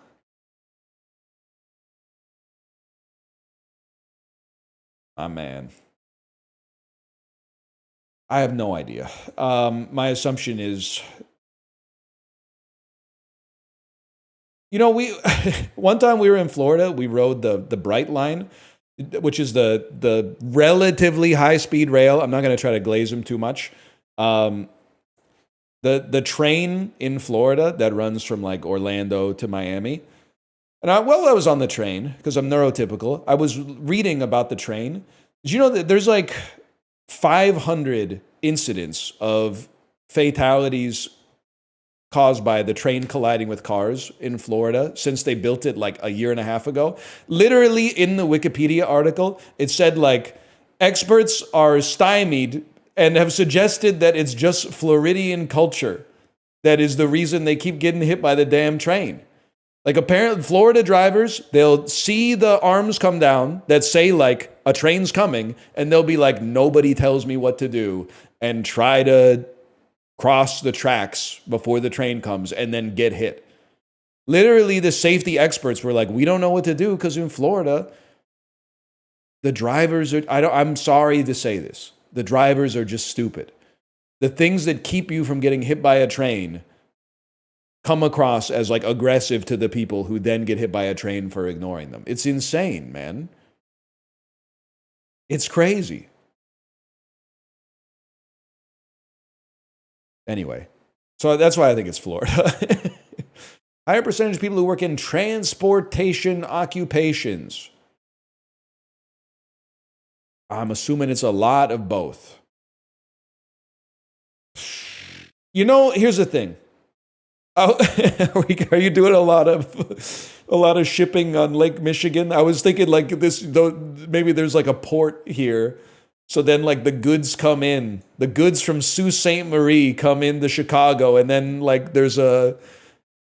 Ah, man. I have no idea. My assumption is, we one time we were in Florida, we rode the Bright Line, which is the relatively high speed rail. I'm not going to try to glaze them too much. The train in Florida that runs from like Orlando to Miami. And I was on the train because I'm neurotypical. I was reading about the train. Did you know that there's like 500 incidents of fatalities caused by the train colliding with cars in Florida since they built it like a year and a half ago? Literally in the Wikipedia article, it said like experts are stymied and have suggested that it's just Floridian culture that is the reason they keep getting hit by the damn train. Like apparently Florida drivers, they'll see the arms come down that say like a train's coming and they'll be like, nobody tells me what to do, and try to cross the tracks before the train comes and then get hit. Literally the safety experts were like, we don't know what to do because in Florida, the drivers are, I'm sorry to say this, the drivers are just stupid. The things that keep you from getting hit by a train come across as like aggressive to the people who then get hit by a train for ignoring them. It's insane, man. It's crazy. Anyway, so that's why I think it's Florida. Higher percentage of people who work in transportation occupations. I'm assuming it's a lot of both. Here's the thing. Oh, are you doing a lot of shipping on Lake Michigan? I was thinking like this, maybe there's like a port here. So then like the goods come in. The goods from Sault Ste. Marie come into Chicago, and then like there's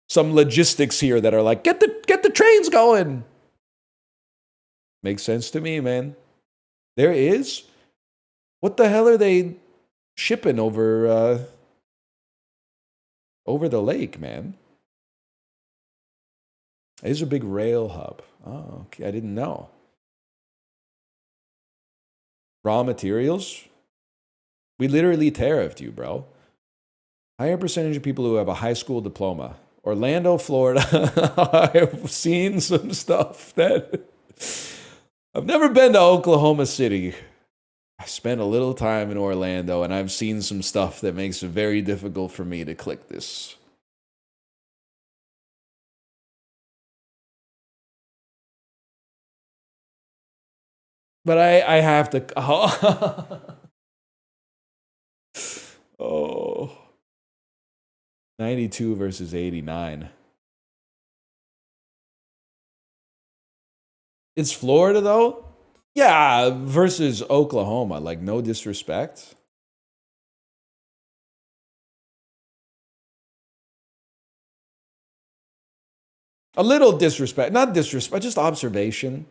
some logistics here that are like, get the trains going. Makes sense to me, man. There is? What the hell are they shipping over the lake, man? It is a big rail hub. Oh, okay. I didn't know. Raw materials? We literally tariffed you, bro. Higher percentage of people who have a high school diploma. Orlando, Florida. I've seen some stuff that... I've never been to Oklahoma City. I spent a little time in Orlando, and I've seen some stuff that makes it very difficult for me to click this. But I have to... Oh. 92 versus 89. It's Florida, though? Yeah, versus Oklahoma. Like, no disrespect. A little disrespect. Not disrespect, just observation.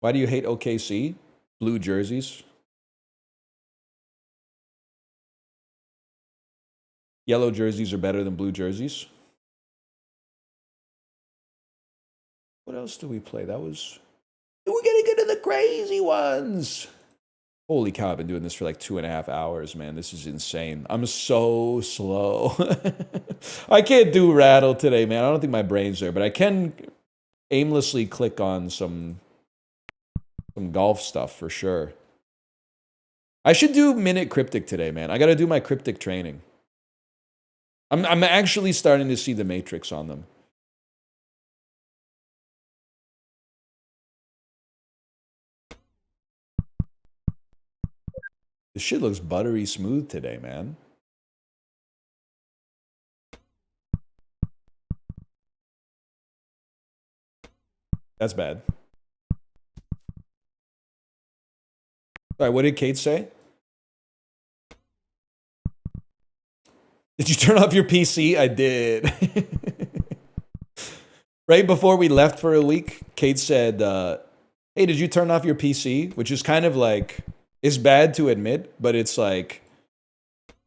Why do you hate OKC? Blue jerseys. Yellow jerseys are better than blue jerseys. What else do we play? That was... We're gonna get to the crazy ones. Holy cow, I've been doing this for like 2.5 hours, man. This is insane. I'm so slow. I can't do rattle today, man. I don't think my brain's there, but I can aimlessly click on some golf stuff for sure. I should do minute cryptic today, man. I gotta do my cryptic training. I'm actually starting to see the matrix on them. This shit looks buttery smooth today, man. That's bad. All right, what did Kate say? Did you turn off your PC? I did. Right before we left for a week, Kate said, hey, did you turn off your PC? Which is kind of like, it's bad to admit, but it's like,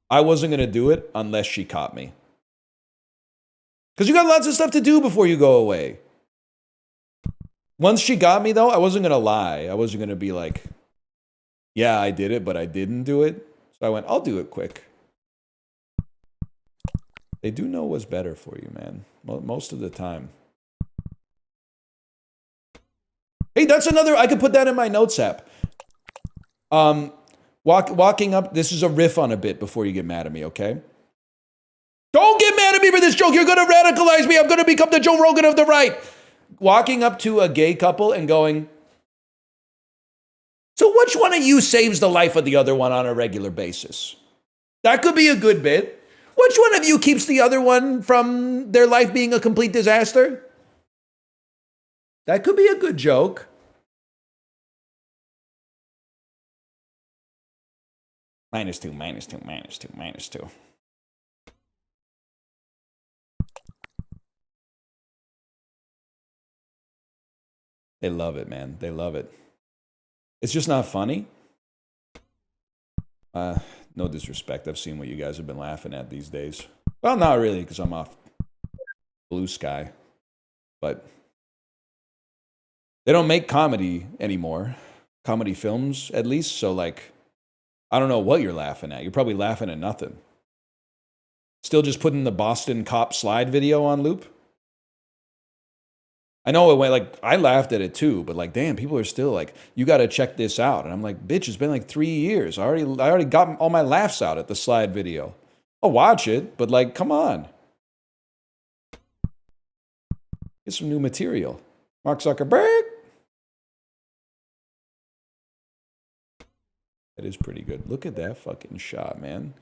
I wasn't going to do it unless she caught me. Because you got lots of stuff to do before you go away. Once she got me, though, I wasn't going to lie. I wasn't going to be like, yeah, I did it, but I didn't do it. So I went, I'll do it quick. They do know what's better for you, man. Most of the time. Hey, that's another... I could put that in my notes app. Walking up... This is a riff on a bit before you get mad at me, okay? Don't get mad at me for this joke. You're going to radicalize me. I'm going to become the Joe Rogan of the right. Walking up to a gay couple and going... So which one of you saves the life of the other one on a regular basis? That could be a good bit. Which one of you keeps the other one from their life being a complete disaster? That could be a good joke. -2, -2, -2, -2. They love it, man. They love it. It's just not funny. No disrespect. I've seen what you guys have been laughing at these days. Well, not really, because I'm off Blue Sky. But they don't make comedy anymore. Comedy films, at least. So, like, I don't know what you're laughing at. You're probably laughing at nothing. Still just putting the Boston cop slide video on loop? I know it went, like, I laughed at it too, but like, damn, people are still like, you got to check this out. And I'm like, bitch, it's been like 3 years. I already got all my laughs out at the slide video. I'll watch it, but like, come on. Get some new material. Mark Zuckerberg. That is pretty good. Look at that fucking shot, man.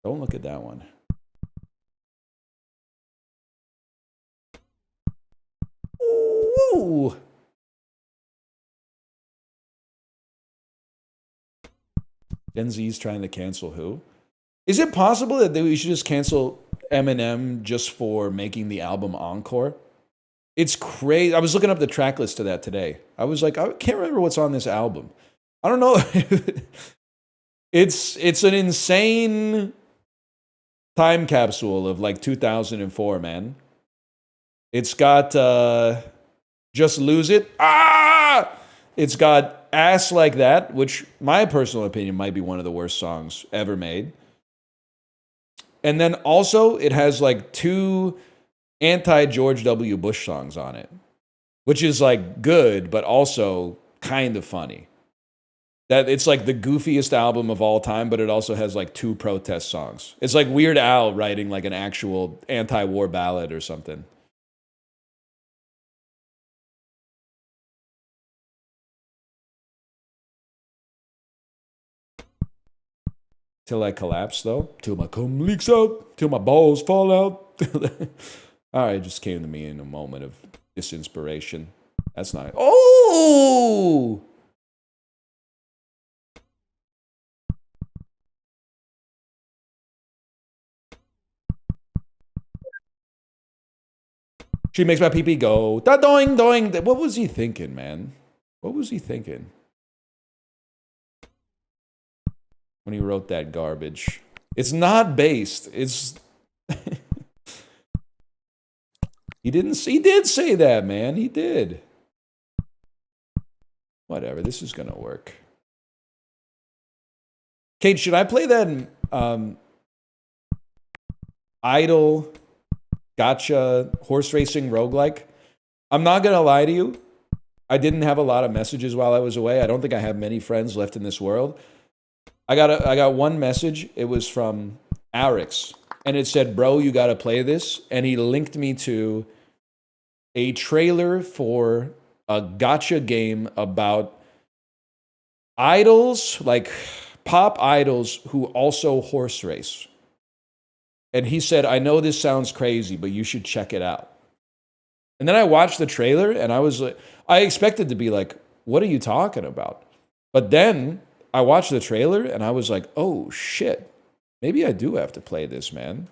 Don't look at that one. Ooh. Gen Z's trying to cancel who? Is it possible that we should just cancel Eminem just for making the album Encore? It's crazy. I was looking up the track list to that today. I was like, I can't remember what's on this album. I don't know. It's an insane time capsule of like 2004, man. It's got Just Lose It. Ah! It's got Ass Like That, which my personal opinion might be one of the worst songs ever made. And then also it has like 2 anti-George W. Bush songs on it, which is like good, but also kind of funny. That it's like the goofiest album of all time, but it also has like 2 protest songs. It's like Weird Al writing like an actual anti-war ballad or something. Till I collapse, though. Till my cum leaks out. Till my balls fall out. All right, it just came to me in a moment of disinspiration. That's not. Oh! She makes my pee-pee go. Da doing, doing. What was he thinking, man? What was he thinking when he wrote that garbage? It's not based. It's. He didn't. He did say that, man. He did. Whatever. This is gonna work. Kate, should I play that idle gotcha horse racing roguelike? I'm not gonna lie to you. I didn't have a lot of messages while I was away. I don't think I have many friends left in this world. I got one message. It was from Arix, and it said, "Bro, you gotta play this." And he linked me to a trailer for a gotcha game about idols, like pop idols who also horse race. And he said, "I know this sounds crazy, but you should check it out." And then I watched the trailer, and I was like, I expected to be like, "What are you talking about?" But then I watched the trailer, and I was like, "Oh shit, maybe I do have to play this, man."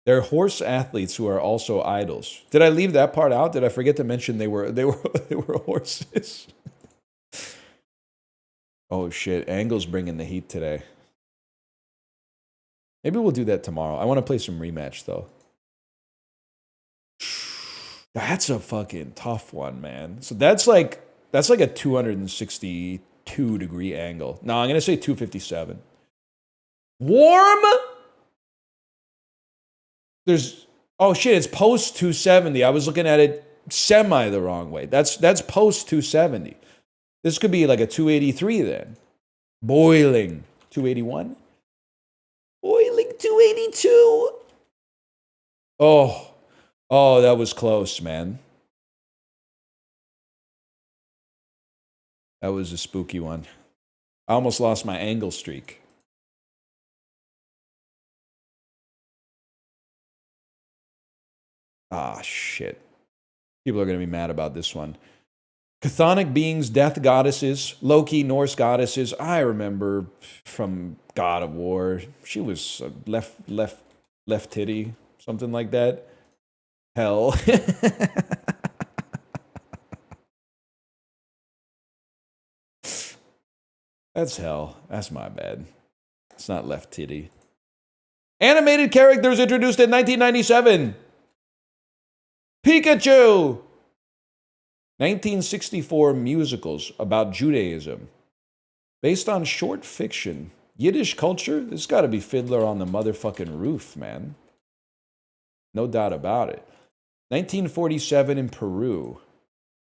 They're horse athletes who are also idols. Did I leave that part out? Did I forget to mention they were they were horses? Oh shit, Angle's bringing the heat today. Maybe we'll do that tomorrow. I want to play some rematch though. That's a fucking tough one, man. So that's like a 262-degree angle. No, I'm gonna say 257. Warm? There's oh shit, it's post 270. I was looking at it semi the wrong way. That's post 270. This could be like a 283 then. Boiling 281. Boiling 282. Oh, that was close, man. That was a spooky one. I almost lost my angle streak. Ah, shit. People are going to be mad about this one. Chthonic beings, death goddesses, Loki, Norse goddesses. I remember from God of War. She was left titty, something like that. Hell. That's hell. That's my bad. It's not left titty. Animated characters introduced in 1997. Pikachu! 1964 musicals about Judaism. Based on short fiction. Yiddish culture? This got to be Fiddler on the motherfucking Roof, man. No doubt about it. 1947 in Peru.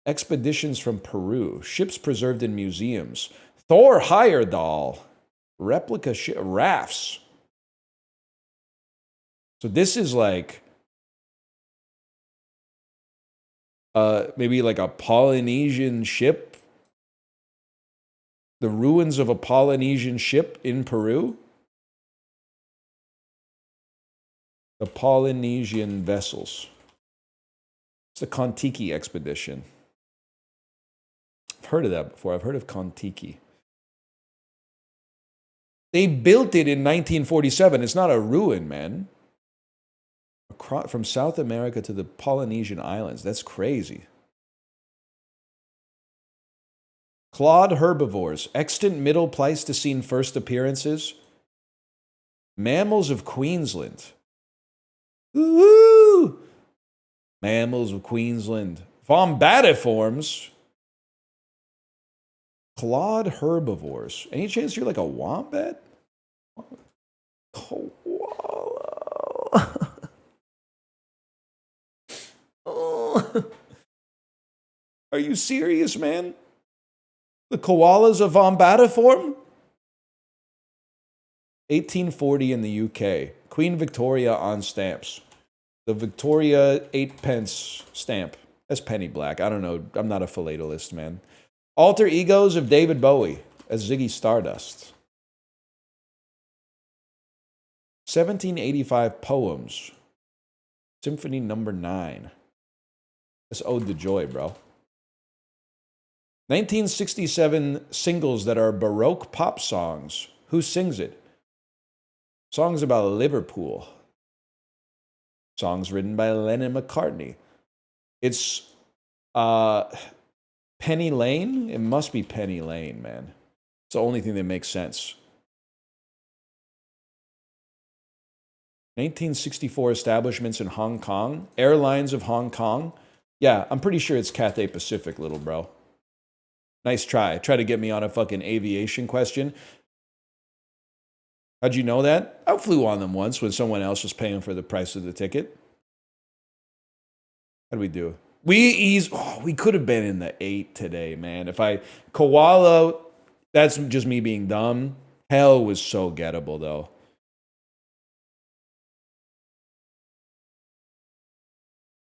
Expeditions from Peru. Ships preserved in museums. Thor Heyerdahl. Replica rafts. So this is like maybe like a Polynesian ship. The ruins of a Polynesian ship in Peru. The Polynesian vessels. It's the Kon-Tiki expedition. I've heard of that before. I've heard of Kon-Tiki. They built it in 1947. It's not a ruin, man. From South America to the Polynesian islands. That's crazy. Clawed herbivores. Extant Middle Pleistocene first appearances. Mammals of Queensland. Woo! Mammals of Queensland. Vombatiforms. Clawed herbivores. Any chance you're like a wombat? Koala. Oh. Are you serious, man? The koalas of Vombatiform? 1840 in the UK. Queen Victoria on stamps. The Victoria 8p stamp. That's penny black. I don't know. I'm not a philatelist, man. Alter egos of David Bowie as Ziggy Stardust. 1785 poems. Symphony number 9. That's Ode to Joy, bro. 1967 singles that are Baroque pop songs. Who sings it? Songs about Liverpool. Songs written by Lennon McCartney. It's Penny Lane? It must be Penny Lane, man. It's the only thing that makes sense. 1964 establishments in Hong Kong. Airlines of Hong Kong. Yeah, I'm pretty sure it's Cathay Pacific, little bro. Nice try. Try to get me on a fucking aviation question. How'd you know that? I flew on them once when someone else was paying for the price of the ticket. How'd we do? We could have been in the 8 today, man. Koala, that's just me being dumb. Hell was so gettable, though.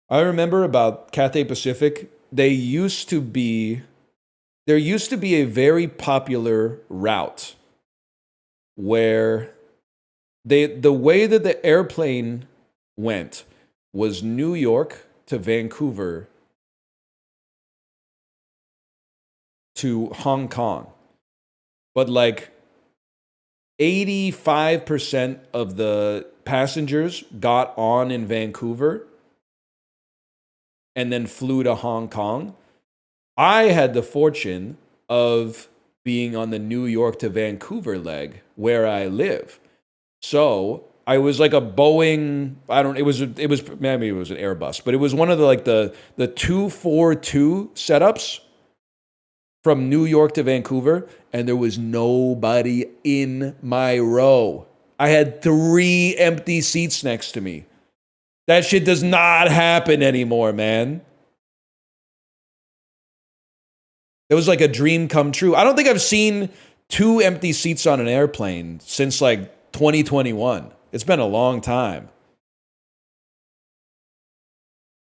I remember about Cathay Pacific, there used to be a very popular route where the way that the airplane went was New York to Vancouver to Hong Kong. But like 85% of the passengers got on in Vancouver and then flew to Hong Kong. I had the fortune of being on the New York to Vancouver leg where I live. So I was like a Boeing, maybe it was an Airbus, but it was one of the 242 setups from New York to Vancouver, and there was nobody in my row. I had 3 empty seats next to me. That shit does not happen anymore, man. It was like a dream come true. I don't think I've seen 2 empty seats on an airplane since like 2021. It's been a long time.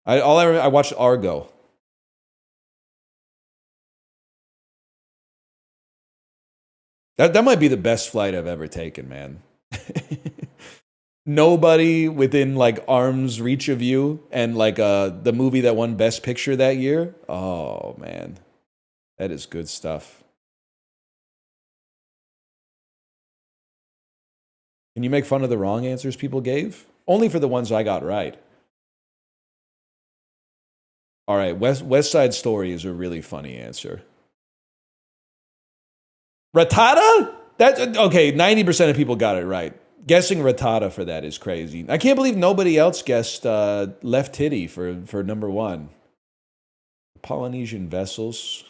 I watched Argo. That might be the best flight I've ever taken, man. Nobody within like arm's reach of you, and like the movie that won Best Picture that year. Oh man, that is good stuff. Can you make fun of the wrong answers people gave? Only for the ones I got right. All right, West Side Story is a really funny answer. Rattata? That's okay. 90% of people got it right. Guessing Rattata for that is crazy. I can't believe nobody else guessed Left Titty for number 1. Polynesian vessels.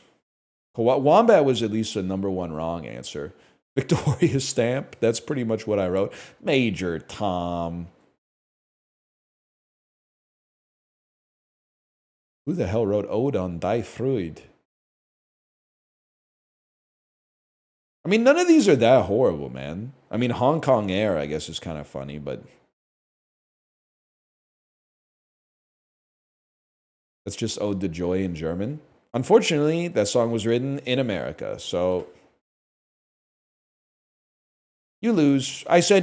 Wombat was at least a number 1 wrong answer. Victoria Stamp. That's pretty much what I wrote. Major Tom. Who the hell wrote Ode on Die Freud? I mean, none of these are that horrible, man. I mean, Hong Kong Air, I guess, is kind of funny, but that's just Ode to Joy in German. Unfortunately, that song was written in America, so you lose. I said